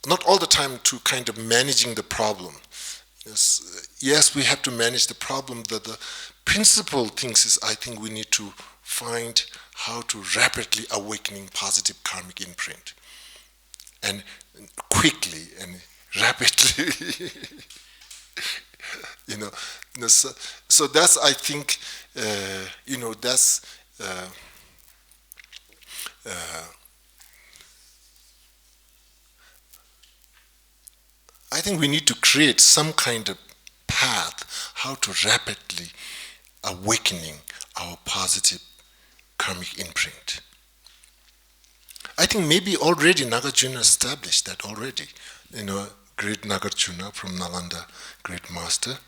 not all the time to kind of managing the problem. Yes, we have to manage the problem. The principal things is, I think we need to find how to rapidly awakening positive karmic imprint. And quickly and rapidly. So that's, I think, that's I think we need to create some kind of path how to rapidly awakening our positive karmic imprint. I think maybe already Nagarjuna established that already. Great Nagarjuna from Nalanda, great master.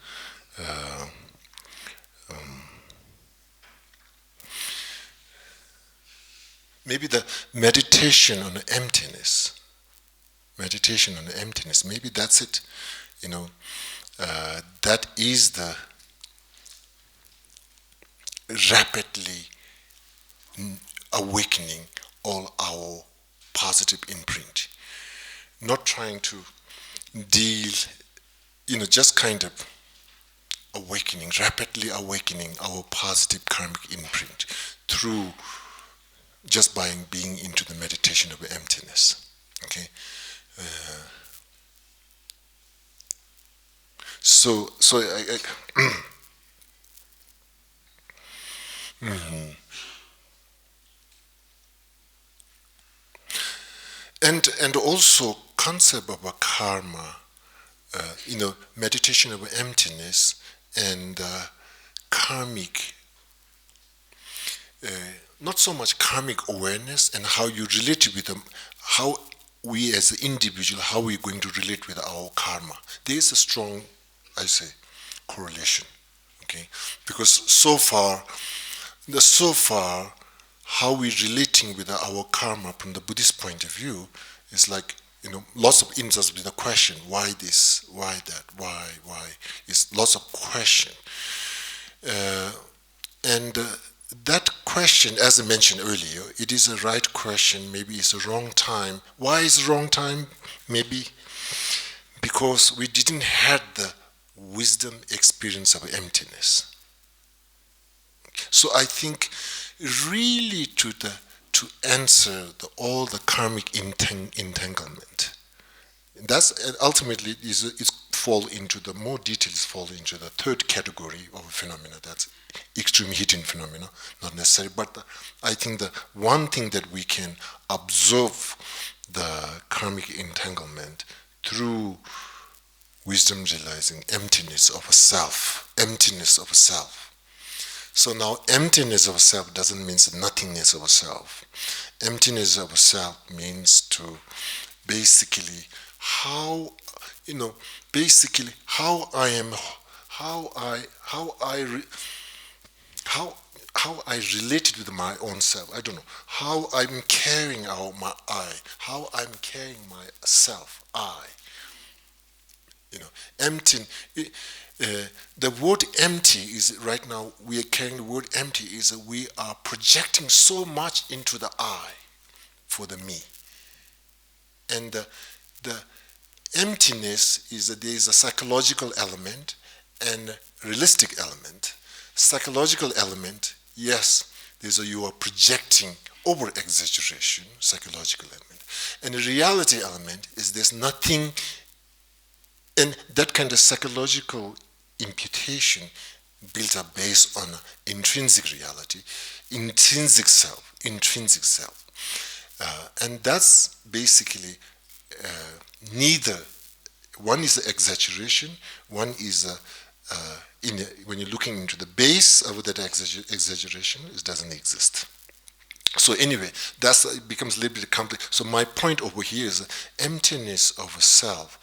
Maybe the meditation on emptiness. Maybe that's it. That is the rapidly awakening all our positive imprint. Not trying to deal, just kind of rapidly awakening our positive karmic imprint through just by being into the meditation of emptiness. Okay? So I mm-hmm. And also concept of a karma, meditation of emptiness and karmic, not so much karmic awareness and how you relate with them, how we as an individual, how we're going to relate with our karma. There is a strong, I say, correlation, okay? Because so far, how we're relating with our karma from the Buddhist point of view is like, lots of insights with the question, why this, why that, why, is lots of question. That question, as I mentioned earlier, it is a right question, maybe it's a wrong time. Why is the wrong time? Maybe because we didn't have the wisdom experience of emptiness. So I think really to answer all the karmic entanglement, that's ultimately fall into the more details fall into the third category of phenomena. That's extreme heating phenomena, not necessary, but I think the one thing that we can observe the karmic entanglement through wisdom realizing emptiness of a self. So now emptiness of self doesn't mean nothingness of self. Emptiness of self means to basically how, basically how I am, how I, how I, how I related with my own self. I don't know how I'm carrying out my I, how I'm carrying myself. I, empty. The word empty is right now. We are carrying the word empty. Is we are projecting so much into the I for the me, and the emptiness is that there is a psychological element and realistic element. Psychological element, yes, you are projecting over exaggeration, psychological element. And the reality element is there's nothing, and that kind of psychological imputation built up based on intrinsic reality, intrinsic self, intrinsic self. And that's basically neither. One is the exaggeration, one is when you're looking into the base of that exaggeration, it doesn't exist. So anyway, it becomes a little bit complex. So my point over here is emptiness of self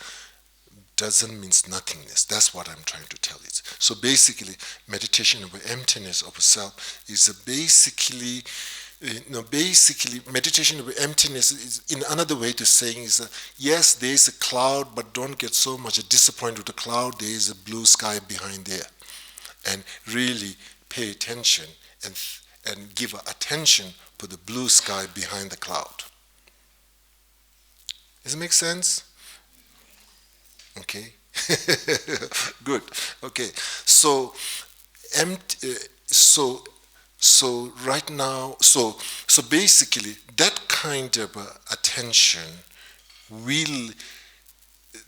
doesn't mean nothingness. That's what I'm trying to tell you. So basically, meditation over emptiness of self is basically, meditation over emptiness is, in another way to saying is, yes, there is a cloud, but don't get so much disappointed with the cloud. There is a blue sky behind there, and really pay attention and give attention to the blue sky behind the cloud. Does it make sense? Okay. Good. Okay. So, so right now, so basically, that kind of attention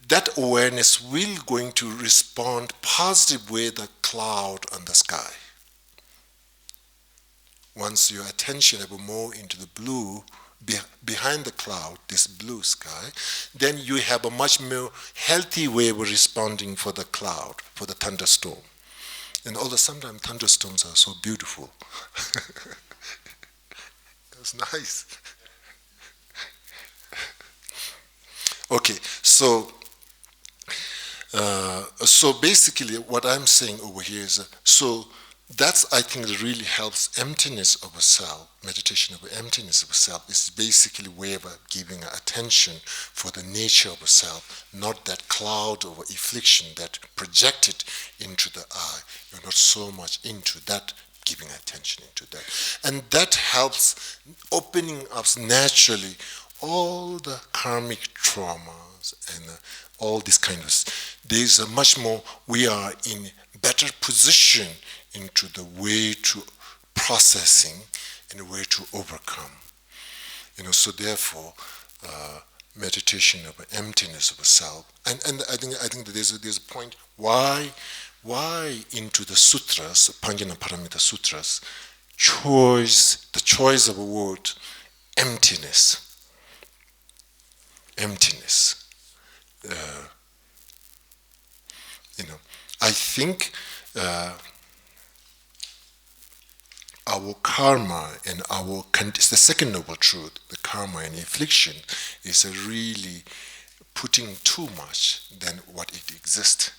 that awareness will going to respond positive with the cloud on the sky. Once your attention ever more into the blue, behind the cloud, this blue sky, then you have a much more healthy way of responding for the cloud, for the thunderstorm. And although sometimes thunderstorms are so beautiful, it's nice. Okay, so basically what I'm saying over here is, that's, I think, that really helps emptiness of a self. Meditation of emptiness of a self is basically a way of giving attention for the nature of a self, not that cloud of affliction that projected into the I. You're not so much into that, giving attention into that. And that helps opening up naturally all the karmic traumas and all this kind of, there's a much more, we are in better position into the way to processing and the way to overcome. So therefore, meditation of emptiness of a self, and I think that there's a point why into the sutras, Panjana Paramita sutras, the choice of a word, emptiness. I think our karma and it's the second noble truth, the karma and affliction, is really putting too much than what it exists.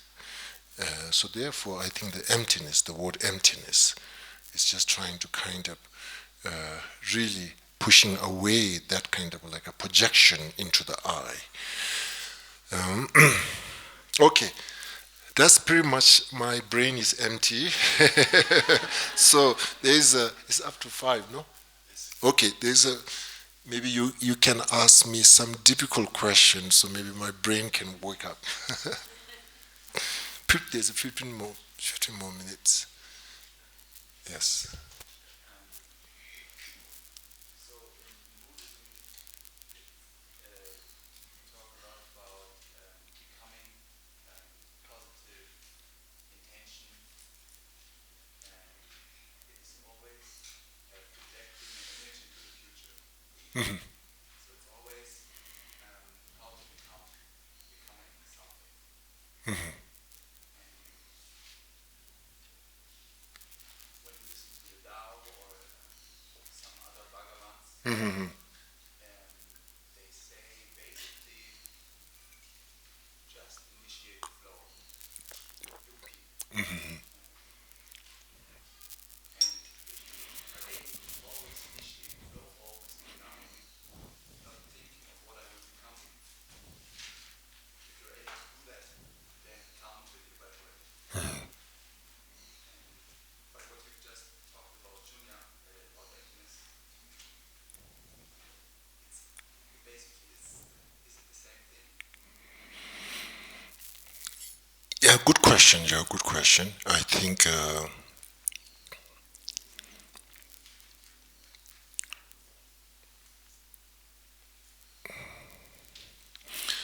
So therefore, I think the emptiness, the word emptiness, is just trying to kind of really pushing away that kind of like a projection into the I. Okay. That's pretty much, my brain is empty. So it's up to 5, no? Okay, maybe you can ask me some difficult questions, so maybe my brain can wake up. There's 15 more minutes. Yes. Mm-hmm. So it's always how to becoming something. Mm-hmm. When you Mm-hmm. They say basically just initiate the flow. Mm-hmm. And if you are able to always initiate the flow, always be now, not thinking of what I will become, if you're able to do that, then calm will evaporate. But what you've just talked about, Junya, about emptiness, basically is it the same thing? Yeah, good question, Joe. Good question. I think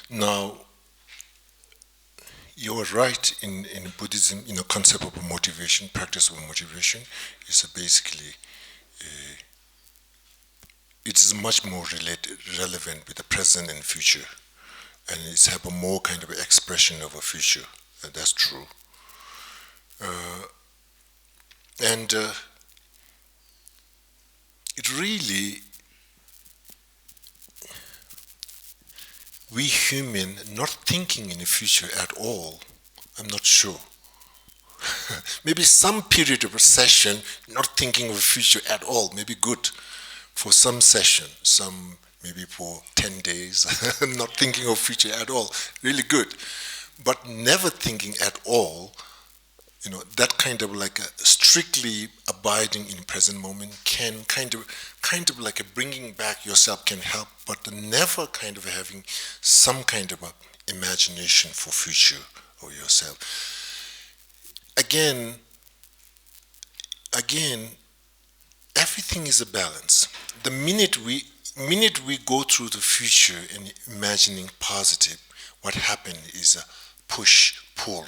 now you are right in Buddhism. Concept of motivation, practice of motivation is basically it is much more relevant with the present and future, and it's have a more kind of expression of a future. And that's true. And it really, we human not thinking in the future at all. I'm not sure. Maybe some period of a session not thinking of the future at all, maybe good for some session, some maybe for 10 days, not thinking of future at all, really good. But never thinking at all, that kind of like a strictly abiding in present moment can kind of like a bringing back yourself can help, but never kind of having some kind of a imagination for future of yourself. Again, everything is a balance. The minute we go through the future and imagining positive, what happened is a push, pull,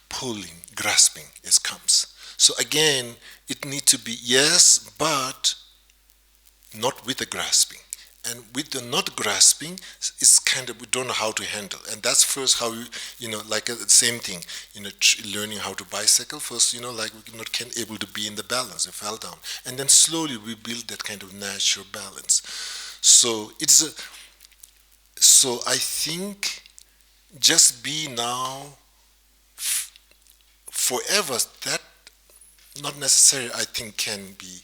pulling, grasping, it comes. So again, it needs to be yes, but not with the grasping. And with the not grasping, it's kind of, we don't know how to handle. And that's first how like the same thing, learning how to bicycle. First, like we're not able to be in the balance, we fell down. And then slowly we build that kind of natural balance. So so I think just be now forever, that not necessarily I think can be,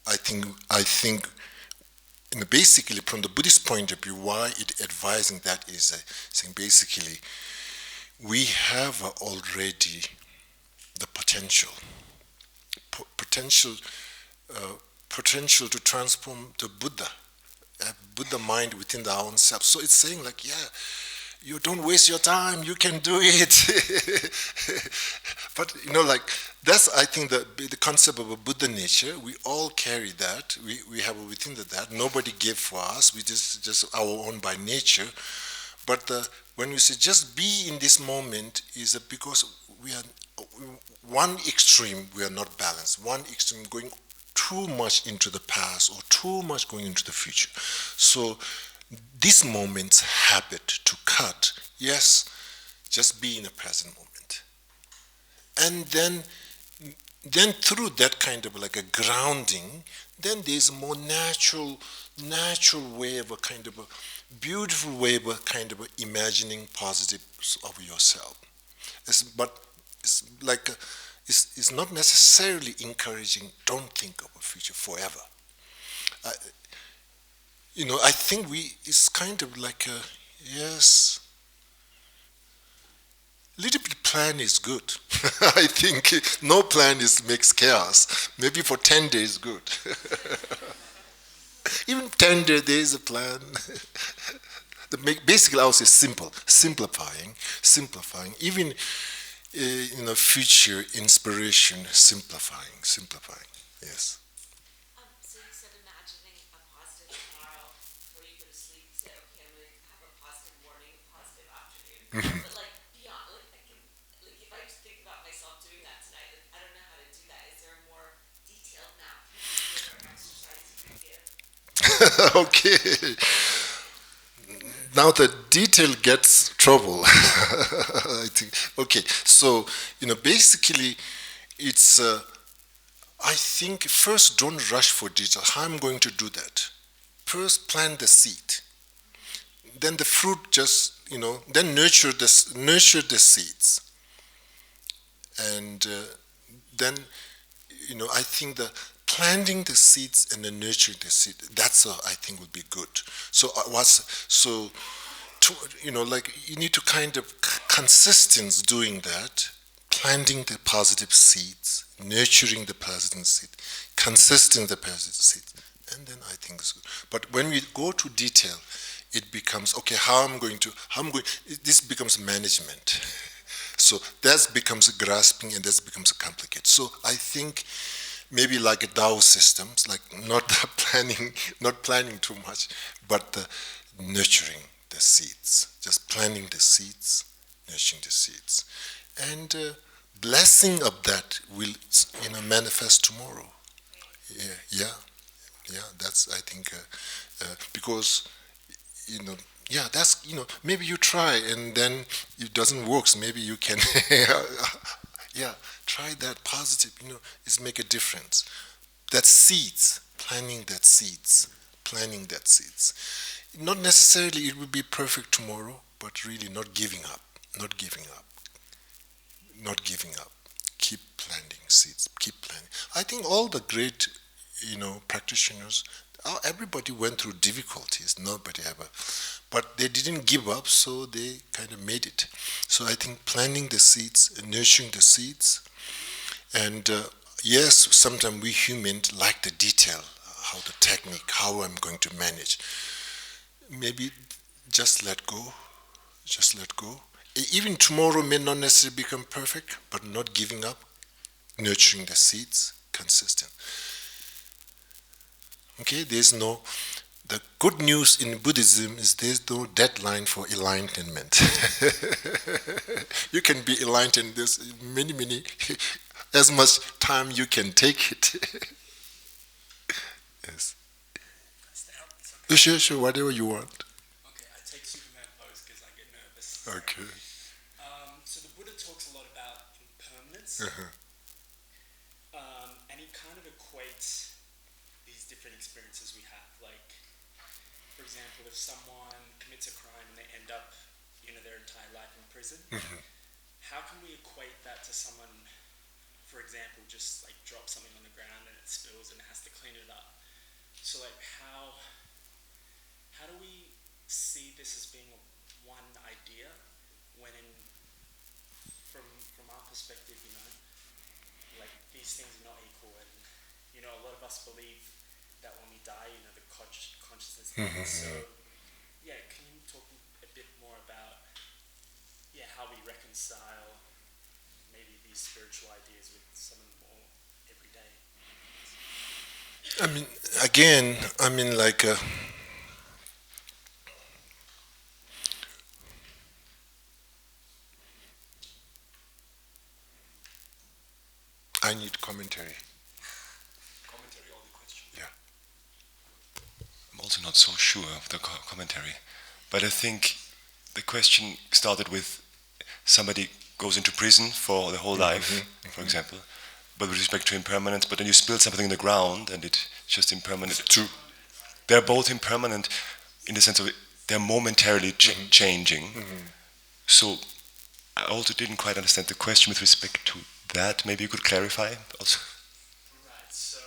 I think basically from the Buddhist point of view, why it advising that is saying basically we have already the potential potential to transform the Buddha, Buddha mind within our own self. So it's saying like, yeah, you don't waste your time, you can do it. But like that's I think the concept of a Buddha nature. We all carry that. We have within that. Nobody gave for us. We just our own by nature. But when we say just be in this moment is because we are one extreme. We are not balanced. One extreme going too much into the past or too much going into the future. So this moment's habit to cut, yes, just be in the present moment. And then through that kind of like a grounding, then there's a more natural way of a kind of a beautiful way of a kind of a imagining positive of yourself. But it's like it's not necessarily encouraging, don't think of a future forever. I think it's kind of like a, yes, little bit plan is good. I think no plan makes chaos. Maybe for 10 days good. Even 10 days a plan. Basically, I would say simplifying. Even future inspiration, simplifying. Yes. So you said imagining a positive tomorrow before you go to sleep. You said, okay, I'm going to have a positive morning, a positive afternoon. Mm-hmm. But like beyond, like I can, like if I just think about myself doing that tonight, like, I don't know how to do that. Is there a more detailed map or exercise you can give? Okay. Now the detail gets trouble. I think. Okay, so basically, it's I think first don't rush for detail. How I'm going to do that? First plant the seed. Then the fruit just, then nurture the seeds. And then, I think the planting the seeds and then nurturing the seed, that's I think would be good. So you need to kind of consistent doing that, planting the positive seeds, nurturing the positive seed, consistent the positive seeds, and then I think it's good. But when we go to detail, it becomes, okay, this becomes management. So that becomes grasping and that becomes complicated. So I think maybe like a Tao systems, like not planning too much, but nurturing the seeds, just planting the seeds, nurturing the seeds. And blessing of that will manifest tomorrow. Yeah. That's, I think, because that's, maybe you try and then it doesn't work, so maybe you can, try that positive, is make a difference. That seeds, planting that seeds. Not necessarily it will be perfect tomorrow, but really not giving up. Keep planting seeds, keep planting. I think all the great, practitioners, everybody went through difficulties, nobody ever. But they didn't give up, so they kind of made it. So I think planting the seeds, nurturing the seeds, and yes, sometimes we humans like the detail, how the technique, how I'm going to manage. Maybe just let go. Even tomorrow may not necessarily become perfect, but not giving up, nurturing the seeds, consistent. Okay, the good news in Buddhism is there's no deadline for enlightenment. You can be enlightened, there's many, as much time you can take it. Yes. Sure, whatever you want. Okay, I take Superman pose because I get nervous. Okay. So the Buddha talks a lot about impermanence, and he kind of equates these different experiences we have. Like, for example, if someone commits a crime and they end up, their entire life in prison, how can we equate that to someone, for example, just like drop something on the ground and it spills and has to clean it up? So like how do we see this as being one idea when from our perspective, like these things are not equal, and a lot of us believe that when we die, the consciousness ends. So yeah, can you talk a bit more about how we reconcile maybe these spiritual ideas with some of the more everyday? I need commentary. Commentary on the question? Yeah. I'm also not so sure of the commentary, but I think the question started with somebody goes into prison for the whole life, for example, but with respect to impermanence, but then you spill something in the ground and it's just impermanent too. They're both impermanent in the sense of they're momentarily changing. So I also didn't quite understand the question with respect to that. Maybe you could clarify also. Right. So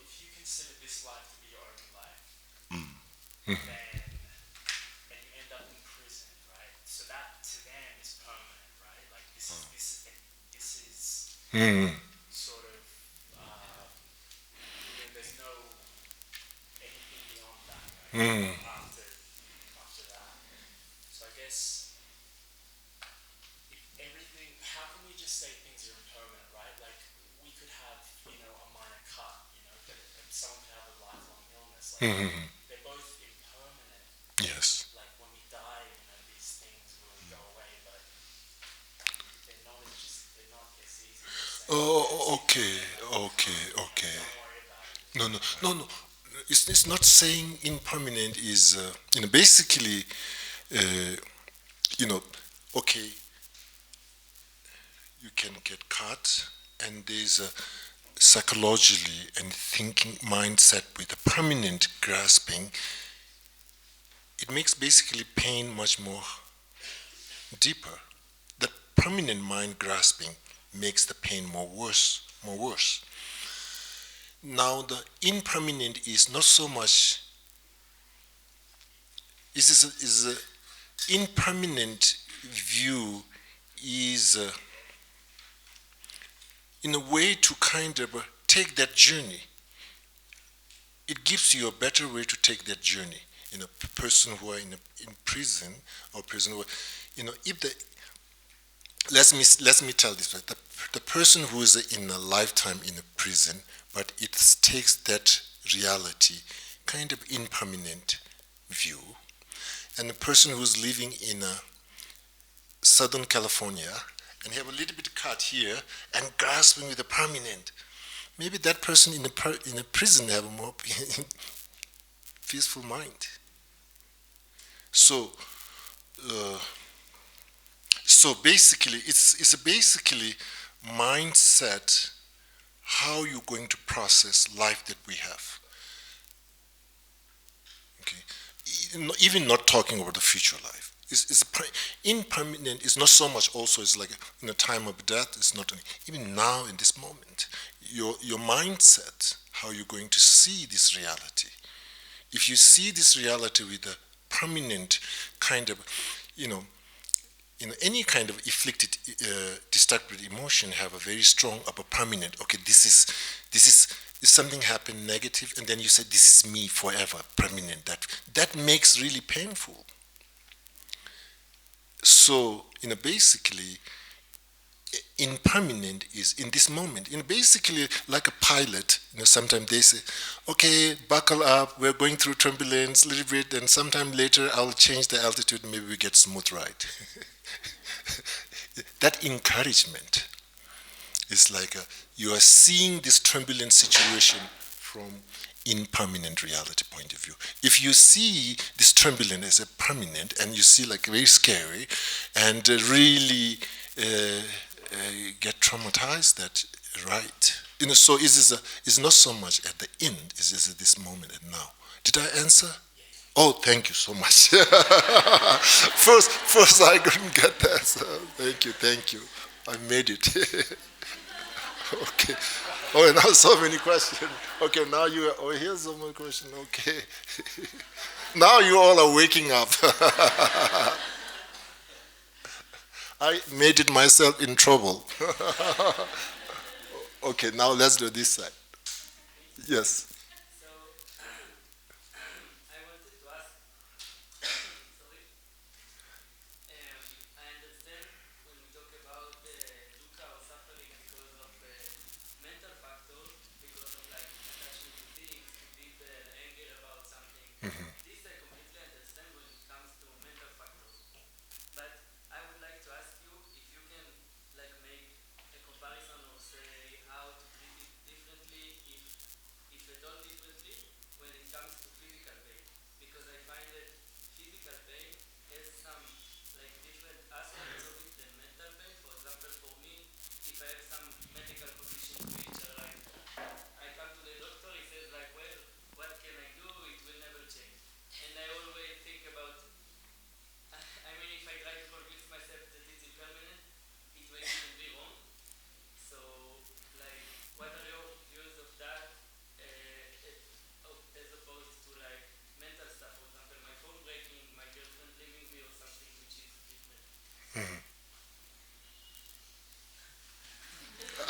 if you consider this life to be your only life, then you end up in prison, right? So that to them is permanent, right? Like this is sort of there's no anything beyond that, right? After that. So I guess if everything, how can we just say things are impermanent, right? Like we could have, a minor cut, but someone could have a lifelong illness. Like they're both impermanent. Yes. Like when we die, these things will go away, but they're not as easy as Okay. Don't worry about it. No. It's not saying impermanent is, basically, okay, you can get cut, and there's a psychologically and thinking mindset with a permanent grasping. It makes basically pain much more deeper. The permanent mind grasping makes the pain more worse. Now the impermanent is not so much. Is a impermanent view is in a way to kind of take that journey. It gives you a better way to take that journey. A person who are in prison or prison, if the let me tell this way: the person who is in a lifetime in a prison, but it takes that reality kind of impermanent view, and the person who's living in Southern California and have a little bit cut here and grasping with a permanent, maybe that person in a prison have a more peaceful mind. So basically, it's basically mindset, how you're going to process life that we have. Okay, even not talking about the future life. It's impermanent. It's not so much. Also, it's like in a time of death. It's not even now in this moment. Your mindset, how you're going to see this reality. If you see this reality with a permanent kind of, any kind of afflicted, distracted emotion have a very strong upper permanent. Okay, this is something happened negative, and then you say this is me forever, permanent. That makes really painful. So, basically, impermanent is in this moment. Basically, like a pilot, sometimes they say, okay, buckle up, we're going through turbulence a little bit, and sometime later I'll change the altitude, maybe we get smooth ride. That encouragement is like you are seeing this turbulent situation from impermanent reality point of view. If you see this turbulence as a permanent, and you see like very scary, and really get traumatized, that right. So it's not so much at the end, it's at this moment and now. Did I answer? Oh, thank you so much. First I couldn't get that. So thank you. I made it. Okay. Oh, now so many questions. Okay, now here's so many questions. Okay. Now you all are waking up. I made it myself in trouble. Okay, now let's do this side. Yes.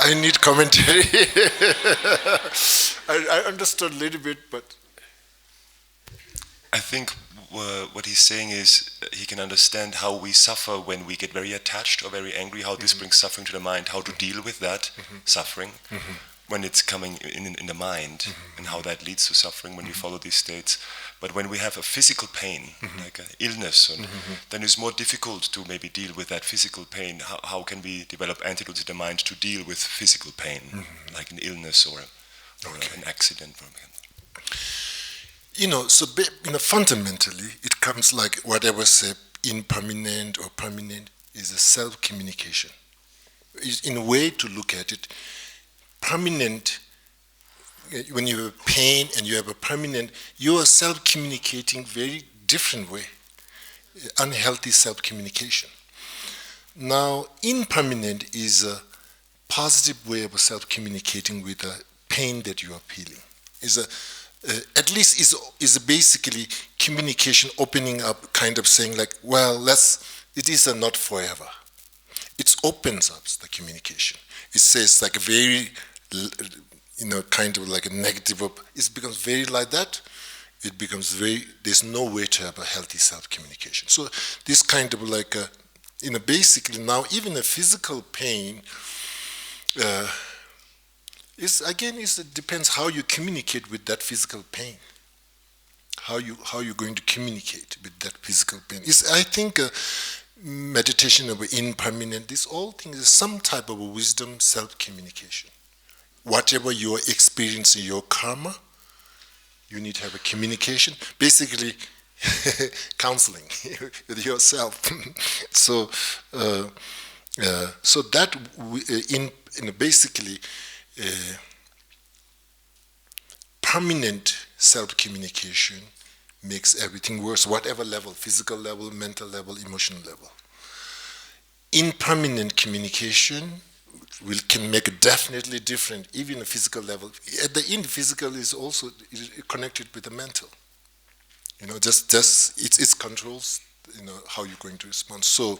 I need commentary. I understood a little bit, but I think what he's saying is he can understand how we suffer when we get very attached or very angry, how this brings suffering to the mind, how to deal with that suffering when it's coming in the mind, and how that leads to suffering when you follow these states. But when we have a physical pain, like an illness, then it's more difficult to maybe deal with that physical pain. How can we develop antidotes in the mind to deal with physical pain, like an illness or an accident? So fundamentally, it comes like whatever say impermanent or permanent is a self-communication. is in a way to look at it, permanent. When you have pain and you have a permanent, you are self-communicating very different way, unhealthy self-communication. Now, impermanent is a positive way of self-communicating with the pain that you are feeling. At least is basically communication opening up, kind of saying like, well, it is not forever. It opens up the communication. It says like a very, kind of like a negative, it becomes very like that. It becomes there's no way to have a healthy self-communication. So this kind of like, basically now even a physical pain, it depends how you communicate with that physical pain. How you're going to communicate with that physical pain. I think meditation of impermanent, these all things is some type of a wisdom self-communication. Whatever you're experiencing, your karma, you need to have a communication. Basically, counseling with yourself. So that basically permanent self-communication makes everything worse, whatever level, physical level, mental level, emotional level. Impermanent communication can make it definitely different, even a physical level. At the end, physical is also connected with the mental. It controls, how you're going to respond. So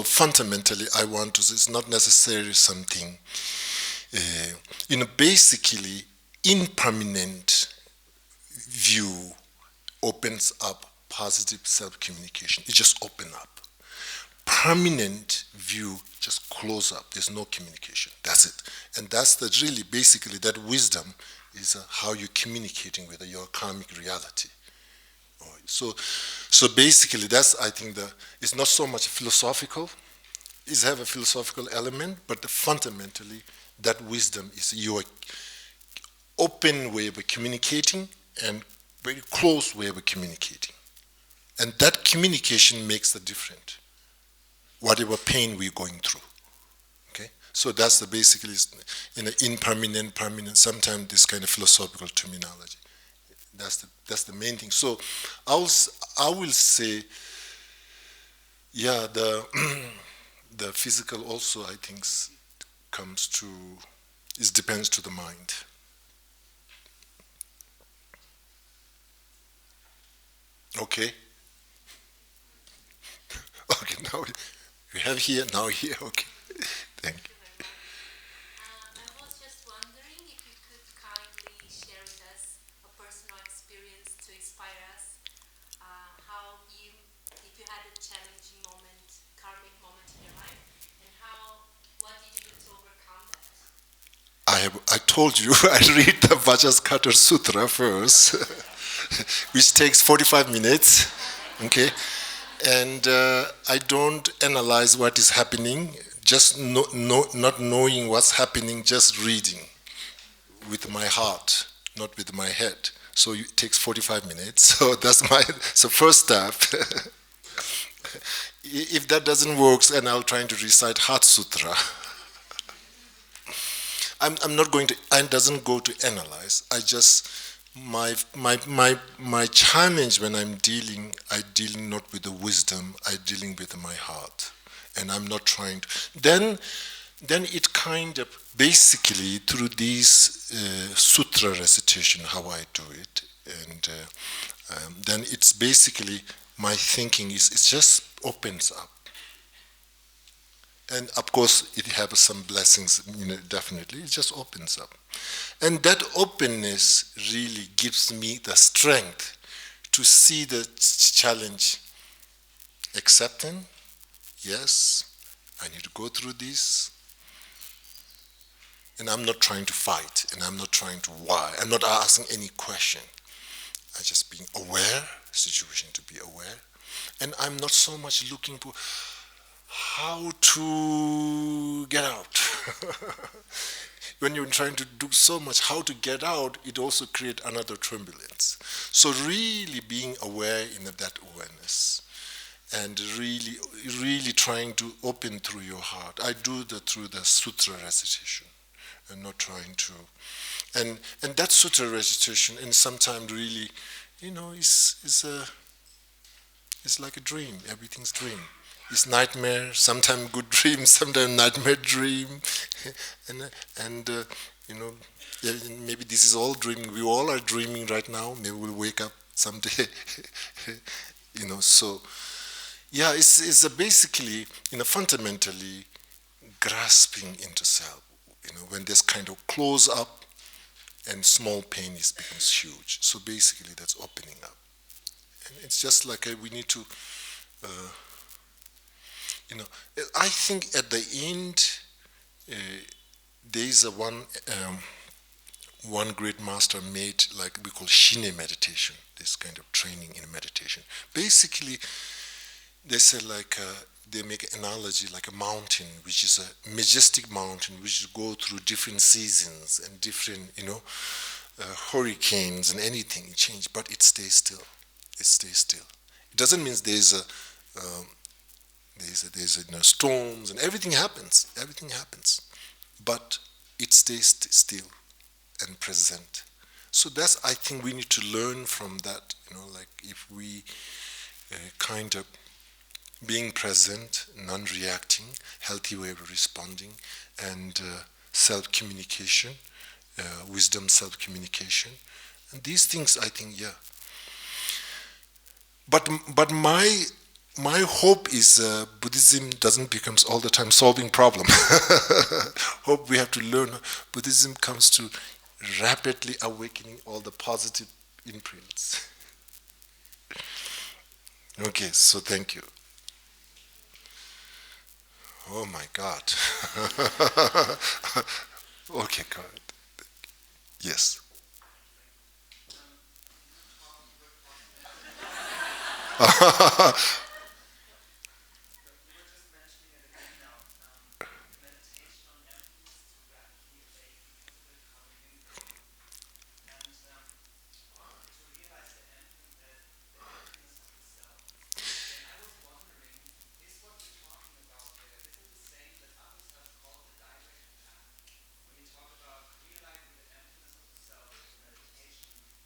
fundamentally, I want to. It's not necessarily something. Basically, impermanent view opens up positive self-communication. It just opens up. Permanent view just close up. There's no communication. That's it. And that's really basically that wisdom is how you're communicating with your karmic reality. So basically that's, I think, it's not so much philosophical. It have a philosophical element, but fundamentally that wisdom is your open way of communicating and very close way of communicating. And that communication makes the difference, whatever pain we're going through. Okay? So that's basically impermanent, permanent, sometimes this kind of philosophical terminology. That's the main thing. So I will say, yeah, the physical also, I think, depends to the mind. Okay. Okay, now we have here, now here, okay. Thank you. I was just wondering if you could kindly share with us a personal experience to inspire us, if you had a challenging moment, karmic moment in your life, and what did you do to overcome that? I told you I read the Heart Sutra first, which takes 45 minutes, okay? And I don't analyze what is happening, just not knowing what's happening, just reading with my heart, not with my head. So it takes 45 minutes. So that's first step. If that doesn't work, then I'll try to recite Heart Sutra. I'm not going to. I doesn't go to analyze. I just my challenge when I dealing not with the wisdom. I dealing with my heart, and I'm not trying to. Then it kind of basically through these sutra recitation, how I do it, and then it's basically my thinking it just opens up. And of course, it has some blessings, definitely. It just opens up. And that openness really gives me the strength to see the challenge. Accepting, yes, I need to go through this. And I'm not trying to fight, and I'm not trying to why. I'm not asking any question. I'm just being aware, situation to be aware. And I'm not so much looking for how to get out. When you're trying to do so much how to get out, it also creates another turbulence. So really being aware in that awareness. and really, really trying to open through your heart. I do that through the sutra recitation, and not trying to. And that sutra recitation, and sometimes really, it's like a dream. Everything's dream. It's nightmare. Sometimes good dream. Sometimes nightmare dream. and yeah, maybe this is all dreaming. We all are dreaming right now. Maybe we'll wake up someday. So yeah, it's basically, fundamentally grasping into self. When this kind of close up and small pain becomes huge. So basically, that's opening up. And it's just like we need to, I think at the end, there is one great master made, like we call shine meditation, this kind of training in meditation. Basically, they said they make an analogy like a mountain, which is a majestic mountain, which go through different seasons and different, hurricanes and anything change, but it stays still. It stays still. It doesn't mean there's storms and everything happens. Everything happens, but it stays still and present. So that's, I think we need to learn from that. If we kind of being present, non-reacting, healthy way of responding, and self-communication, wisdom self-communication, and these things, I think, yeah. But my hope is Buddhism doesn't become all the time solving problem. Hope we have to learn. Buddhism comes to rapidly awakening all the positive imprints. Okay, so thank you. Oh my God. Okay, God. Yes.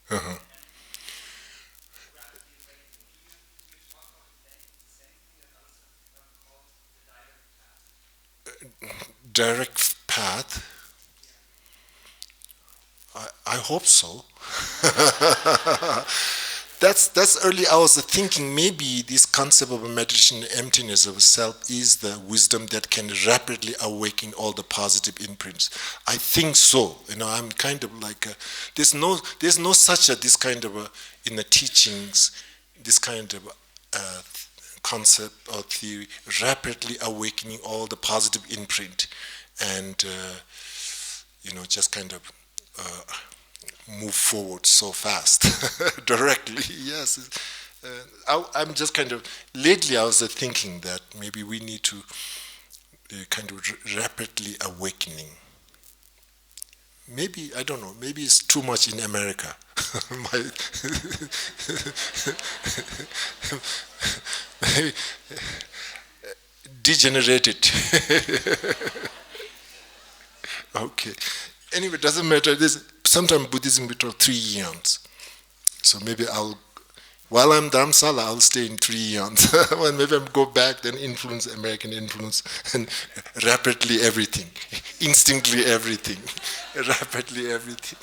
Uh-huh. Direct path? I hope so. That's early. I was thinking maybe this concept of a meditation, emptiness of self, is the wisdom that can rapidly awaken all the positive imprints. I think so. I'm kind of like there's no such this kind of in the teachings, this kind of concept or theory, rapidly awakening all the positive imprint, and just kind of move forward so fast, directly. Yes, I'm just kind of lately I was thinking that maybe we need to kind of rapidly awakening. Maybe, I don't know, maybe it's too much in America. Maybe degenerated. Okay. Anyway, it doesn't matter. Sometimes Buddhism we talk 3 eons. So maybe while I'm Dharamsala, I'll stay in 3 eons. Well, maybe I'll go back, then influence, American influence, and rapidly everything. Instinctly everything. Rapidly everything.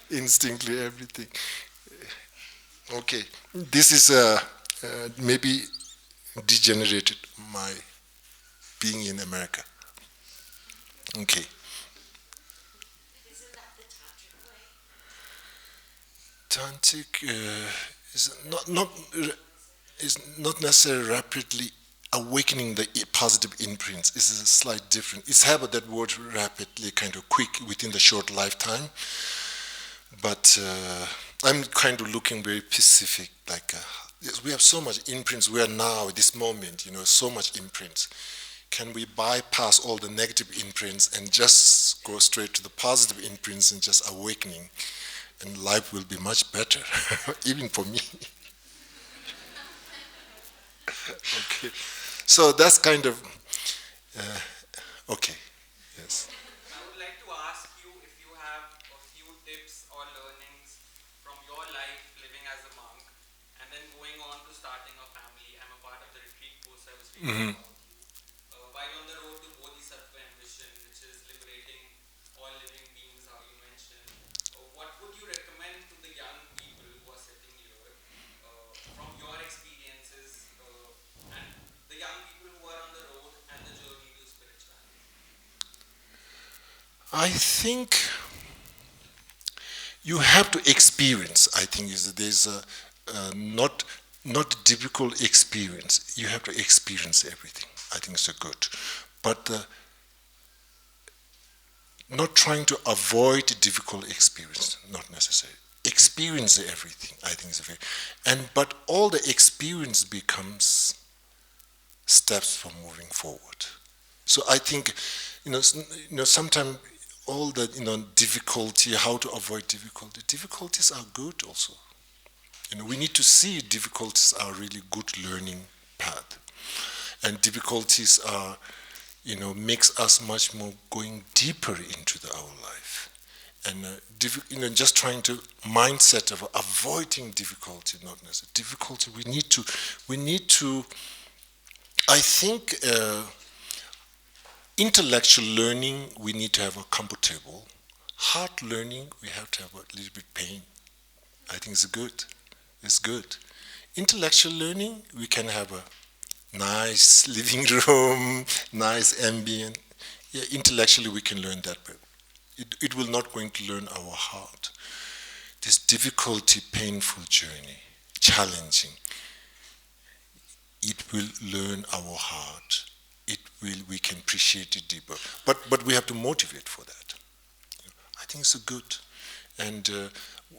Instinctly everything. Okay. This is maybe degenerated, my being in America. Okay. Tantric is not necessarily rapidly awakening the positive imprints. It's a slight difference. It's have that word rapidly, kind of quick within the short lifetime. But I'm kind of looking very specific. Yes, we have so much imprints. We are now at this moment, so much imprints. Can we bypass all the negative imprints and just go straight to the positive imprints and just awakening? And life will be much better, even for me. Okay. So that's kind of okay. Yes. I would like to ask you if you have a few tips or learnings from your life living as a monk and then going on to starting a family. I'm a part of the retreat course I was reading about you. While on the road to Bodhisattva ambition, which is liberating all living beings, how you mentioned, what would you recommend to the young people who are sitting here from your experiences and the young people who are on the road and the journey to spirituality? I think you have to experience. I think there's a not difficult experience. You have to experience everything. I think it's a good, but not trying to avoid difficult experience. Not necessary. Experience everything. I think is very, but all the experience becomes steps for moving forward. So I think, sometimes all the difficulty, how to avoid difficulty. Difficulties are good also. We need to see difficulties are really good learning path, and difficulties are, makes us much more going deeper into our life, and just trying to mindset of avoiding difficulty, not necessarily difficulty. We need to. I think. Intellectual learning, we need to have a comfortable. Heart learning, we have to have a little bit pain. I think it's good. It's good. Intellectual learning, we can have a nice living room, nice ambient. Yeah, intellectually we can learn that, but it will not going to learn our heart. This difficulty, painful journey, challenging, it will learn our heart. We can appreciate it deeper. But we have to motivate for that. I think it's a good. And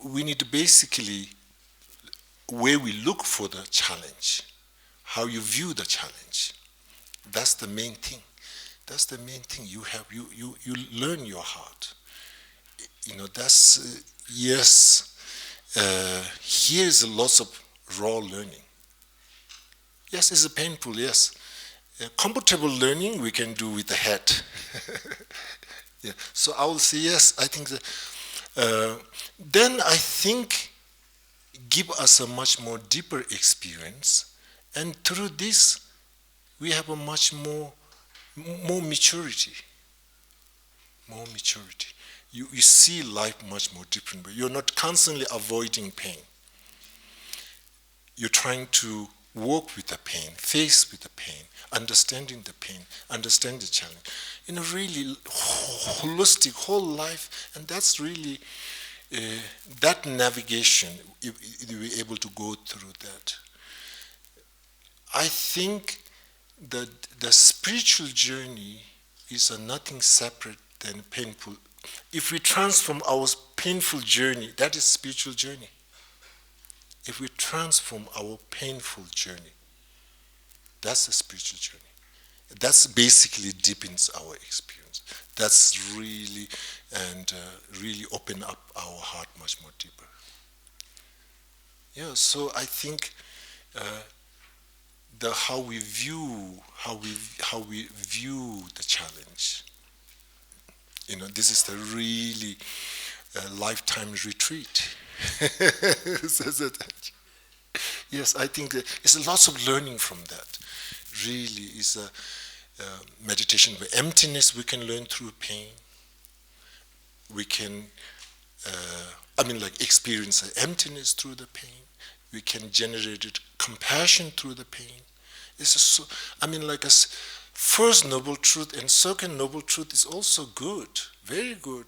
we need to basically, where we look for the challenge, how you view the challenge. That's the main thing. That's the main thing. You learn your heart. That's, yes, here's lots of raw learning. Yes, it's painful, yes. Comfortable learning we can do with the head. Yeah. So I will say yes. I think that, then I think give us a much more deeper experience, and through this we have a much more maturity. More maturity. You see life much more differently. You're not constantly avoiding pain. You're trying to work with the pain, face with the pain, understanding the pain, understand the challenge, in a really holistic whole life, and that's really that navigation. If we're able to go through that, I think that the spiritual journey is nothing separate than painful. If we transform our painful journey, that is spiritual journey. If we transform our painful journey, that's a spiritual journey. That's basically deepens our experience. That's really, and really open up our heart much more deeper. Yeah, so I think how we view the challenge. This is the really lifetime retreat. Yes, I think there's lots of learning from that. Really, is a meditation with emptiness. We can learn through pain. We can, experience emptiness through the pain. We can generate compassion through the pain. It's first noble truth and second noble truth is also good, very good.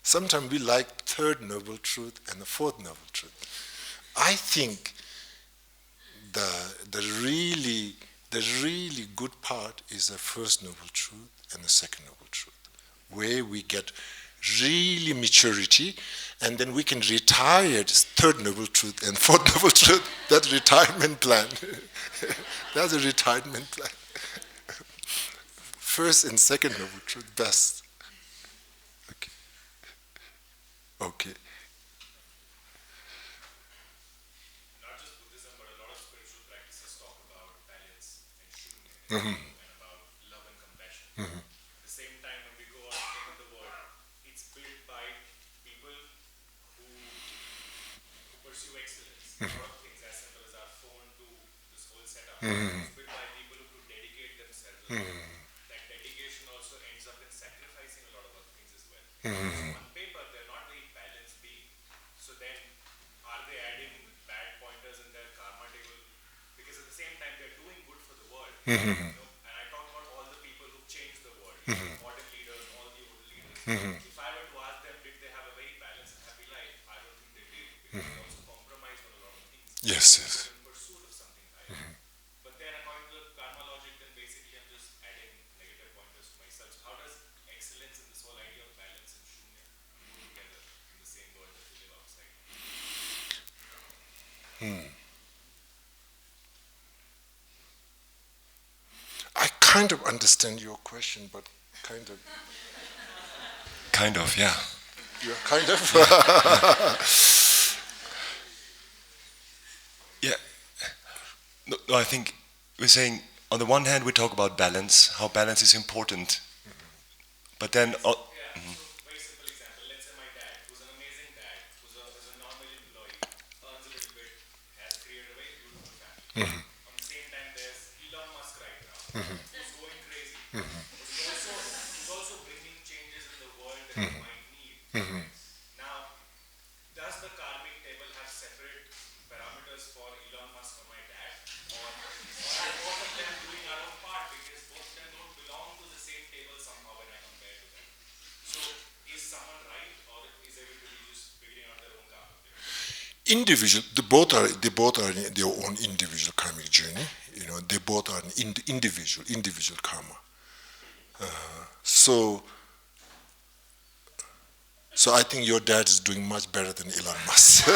Sometimes we like third noble truth and the fourth noble truth. I think the really good part is the first noble truth and the second noble truth, where we get really maturity, and then we can retire this third noble truth and fourth noble truth. That retirement plan. That's a retirement plan. First and second noble truth, best. Okay. Okay. Not just Buddhism, but a lot of spiritual practices talk and about love and compassion. At the same time, when we go out and look at the world, it's built by people who pursue excellence. A lot of things as simple as our phone to this whole setup. It's built by people who dedicate themselves. That dedication also ends up in sacrificing a lot of other things as well. So on paper, they're not very balanced beings. So then, are they adding bad pointers in their karma table? Because at the same time, they're doing good for the world. You know? And I talk about all the people who've changed the world, modern leaders, all the old leaders. If I were to ask them, did they have a very balanced and happy life? I don't think they did, because they also compromised on a lot of things. Yes, yes. In pursuit of something higher. But then, according to the karma logic, then basically I'm just adding negative pointers to myself. So how does excellence and this whole idea of balance and shunya go together in the same world that we live outside? I kind of understand your question, but kind of. Kind of, yeah. Yeah, kind of. Yeah. No, I think we're saying, on the one hand, we talk about balance, how balance is important. But then... very simple example. Let's say my dad, who's an amazing dad, who's a normal employee, earns a little bit, has created a very beautiful family. On the same time, there's Elon Musk right now, who's going crazy. Who's also bringing changes in the world that we might need. Now, does the karmic table have separate parameters for Elon Musk or my dad? Or are both of them doing our own part, because both of them don't belong to the same table somehow when I compare to them? So, is someone right, or is everybody just figuring out their own karmic table? Individual, they both are in their own individual karmic journey. You know, they both are an individual karma. So I think your dad is doing much better than Elon Musk.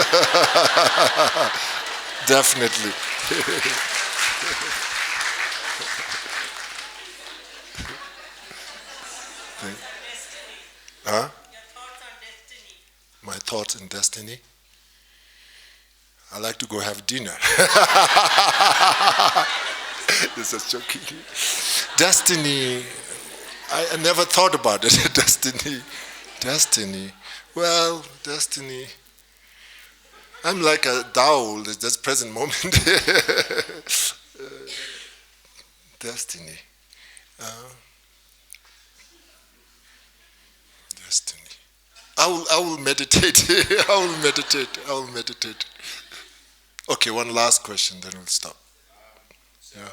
Definitely. Huh? Your thoughts on destiny. My thoughts on destiny? I like to go have dinner. This is joking. Destiny, I never thought about it. Destiny. Well, destiny. I'm like a Tao, this present moment. Destiny. Destiny. I will meditate. I will meditate. Okay, one last question, then we'll stop. Yeah.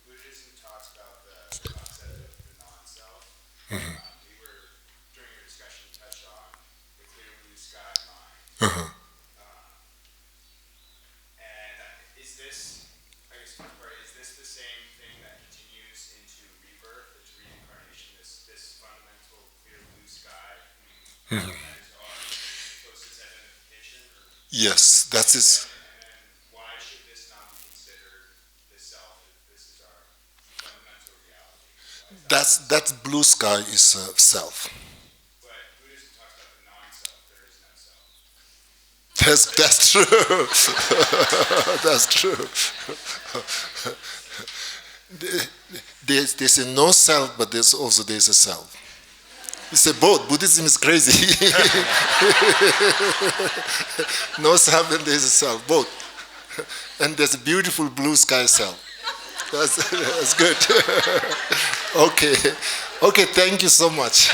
Buddhism talks about the concept of the non-self. We were, during your discussion, touched on the clear blue sky mind. And is this the same thing that continues into rebirth, into reincarnation, this fundamental clear blue sky? That is our closest identification? Yes, that's it. And then why should this not be considered the self if this is our fundamental reality? That blue sky is self. But Buddhism talks about the non-self. There is no self. That's true. That's true. There's a no self, but there's a self. You say both. Buddhism is crazy. No self and there's a self, both. And there's a beautiful blue sky self. That's good. Okay, thank you so much.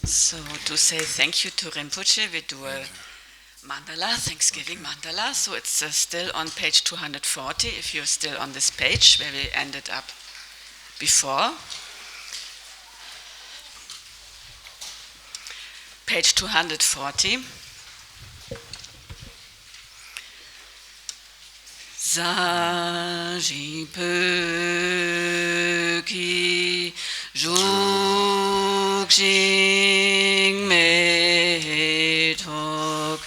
So to say thank you to Rinpoche, we do a mandala, Thanksgiving mandala. So it's still on page 240, if you're still on this page where we ended up before. Page 240. Saji Pe Ki Juk Jing Me Tok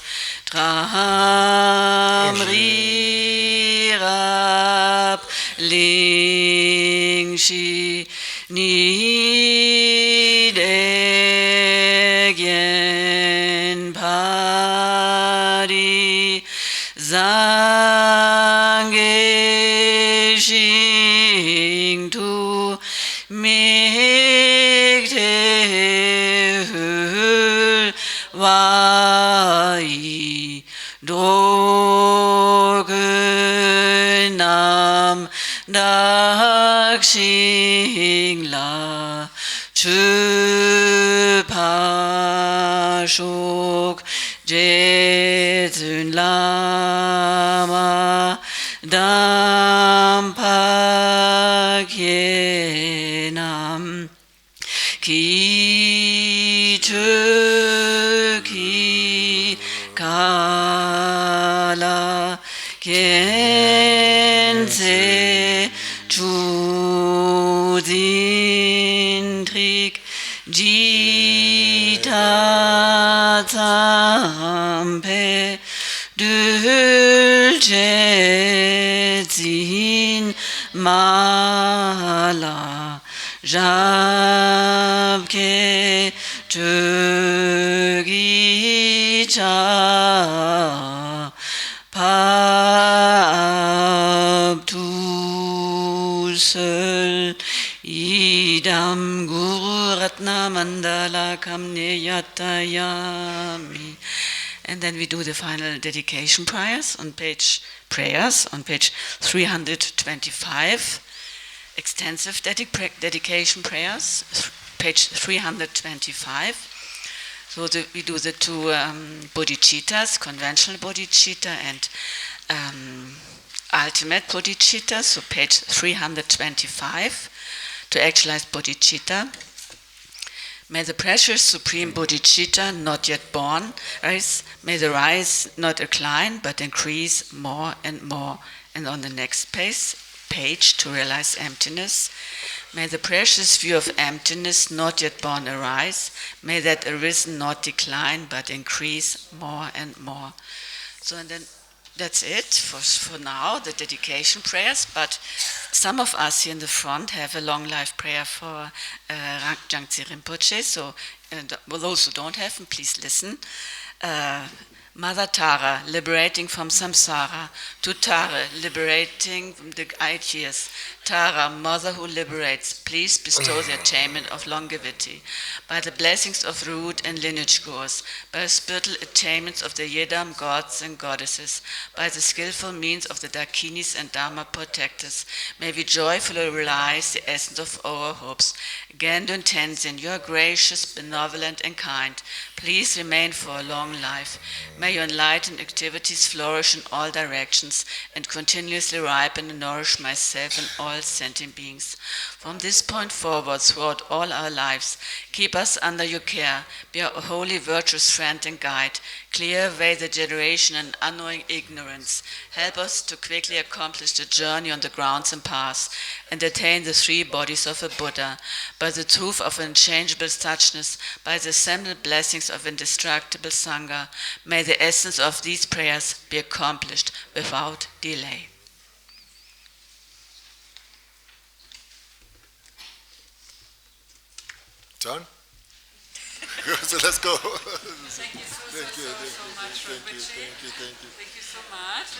Tram Ri Rap Ling Shi Ni De yen pari zange shing tu mikte hul wai dogunam dakshing la Chupashok Jetun Lama Dampakyenam Ki Chuki Kala Kense Chudintrik Jita Tampe Dulcetin Mala Jabke Tugicha Pabtusel Idam Guru Ratna Mandala Kamneyatayami. And then we do the final dedication prayers on page 325. Extensive dedication prayers, page 325. So we do the two bodhicittas, conventional bodhicitta and ultimate bodhicitta, so page 325, to actualize bodhicitta. May the precious supreme bodhicitta not yet born rise, may the rise not decline but increase more and more. And on the next page, to realize emptiness, may the precious view of emptiness not yet born arise, may that arisen not decline but increase more and more. So and then that's it for now, the dedication prayers, but some of us here in the front have a long life prayer for Yangsi Rinpoche, so those who don't have them, please listen. Mother Tara, liberating from samsara, to Tara, liberating from the ideas. Tara, Mother who liberates, please bestow the attainment of longevity by the blessings of root and lineage goers, by the spiritual attainments of the Yedam gods and goddesses, by the skillful means of the Dakinis and Dharma protectors. May we joyfully realize the essence of our hopes. Gandun Tenzin, you are gracious, benevolent, and kind. Please remain for a long life. May your enlightened activities flourish in all directions and continuously ripen and nourish myself and all sentient beings. From this point forward, throughout all our lives, keep us under your care. Be our holy, virtuous friend and guide. Clear away the generation and unknowing ignorance. Help us to quickly accomplish the journey on the grounds and paths and attain the three bodies of a Buddha. By the truth of unchangeable suchness, by the assembled blessings of indestructible Sangha, may the essence of these prayers be accomplished without delay. Done? So let's go. Thank you so much, Rinpoche. Thank you so much.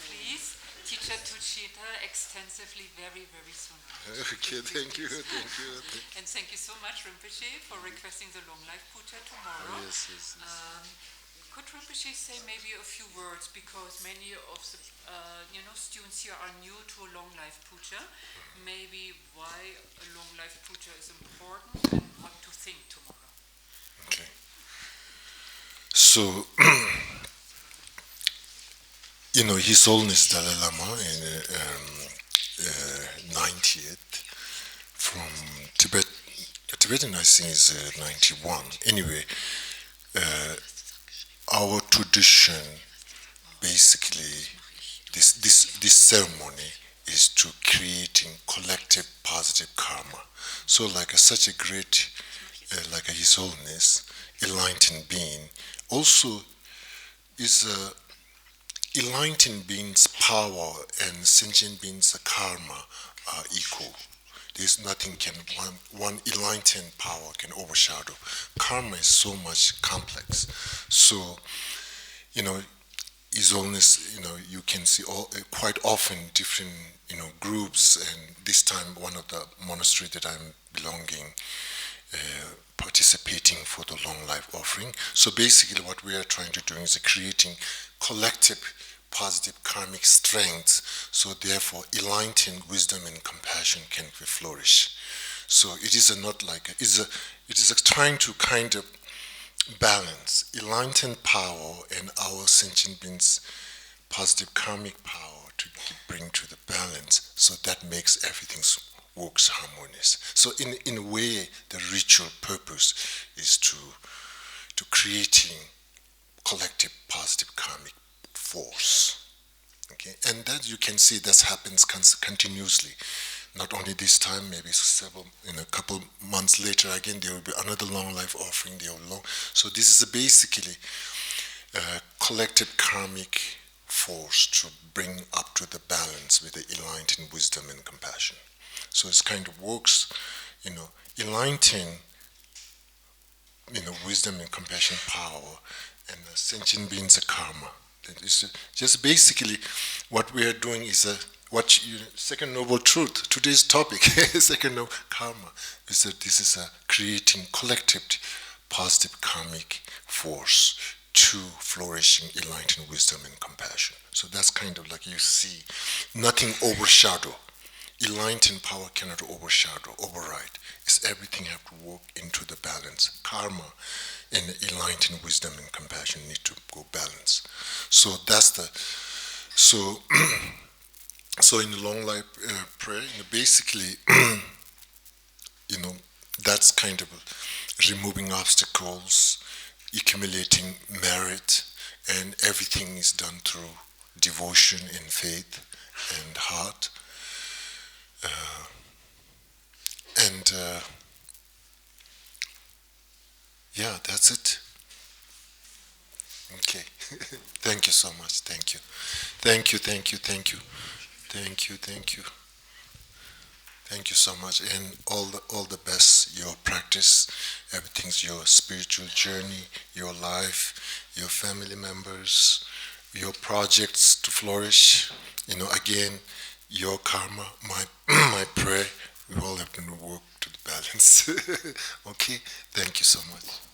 Please, teacher Tuchita extensively very, very soon. Okay, thank you. And thank you so much, Rinpoche, for requesting the long life puja tomorrow. Yes. Could Rinpoche say maybe a few words, because many of the students here are new to a long life puja. Maybe why a long life puja is important and what to think tomorrow. Okay. So, His Holiness Dalai Lama in 90th from Tibet. Tibetan, I think, is 91. Anyway, our tradition, basically, this ceremony is to creating collective positive karma. So, such a great, like His Holiness, enlightened being, also is enlightened beings' power and sentient beings' karma are equal. There's nothing can one enlightened power can overshadow. Karma is so much complex. So, is always, you can see quite often different, groups, and this time one of the monastery that I'm belonging, participating for the long life offering. So basically what we are trying to do is creating collective positive karmic strength, so therefore enlightened wisdom and compassion can flourish. So it is it is trying to kind of balance enlightened power and our sentient beings positive karmic power to bring to the balance, so that makes everything works harmonious. So in a way, the ritual purpose is to creating collective positive karmic force. Okay, and that you can see that happens continuously. Not only this time, maybe in a couple months later, again there will be another long life offering. So this is basically a collective karmic force to bring up to the balance with the enlightened wisdom and compassion. So it kind of works, enlightening, wisdom and compassion power, and sentient beings a karma. That is just basically what we are doing is second noble truth. Today's topic, second noble karma, is that this is creating collective positive karmic force to flourishing enlightened wisdom and compassion. So that's kind of like you see, nothing overshadow. Enlightened power cannot override. It's everything have to work into the balance. Karma and enlightened wisdom and compassion need to go balance. So that's so in the long life prayer, basically, that's kind of removing obstacles, accumulating merit, and everything is done through devotion and faith and heart. Yeah, that's it. Okay. Thank you so much. Thank you. Thank you, thank you, thank you. Thank you, thank you. Thank you so much, and all the best. Your practice, everything's your spiritual journey, your life, your family members, your projects to flourish. Again, your karma, my prayer. We all have to work to the balance. Okay. Thank you so much.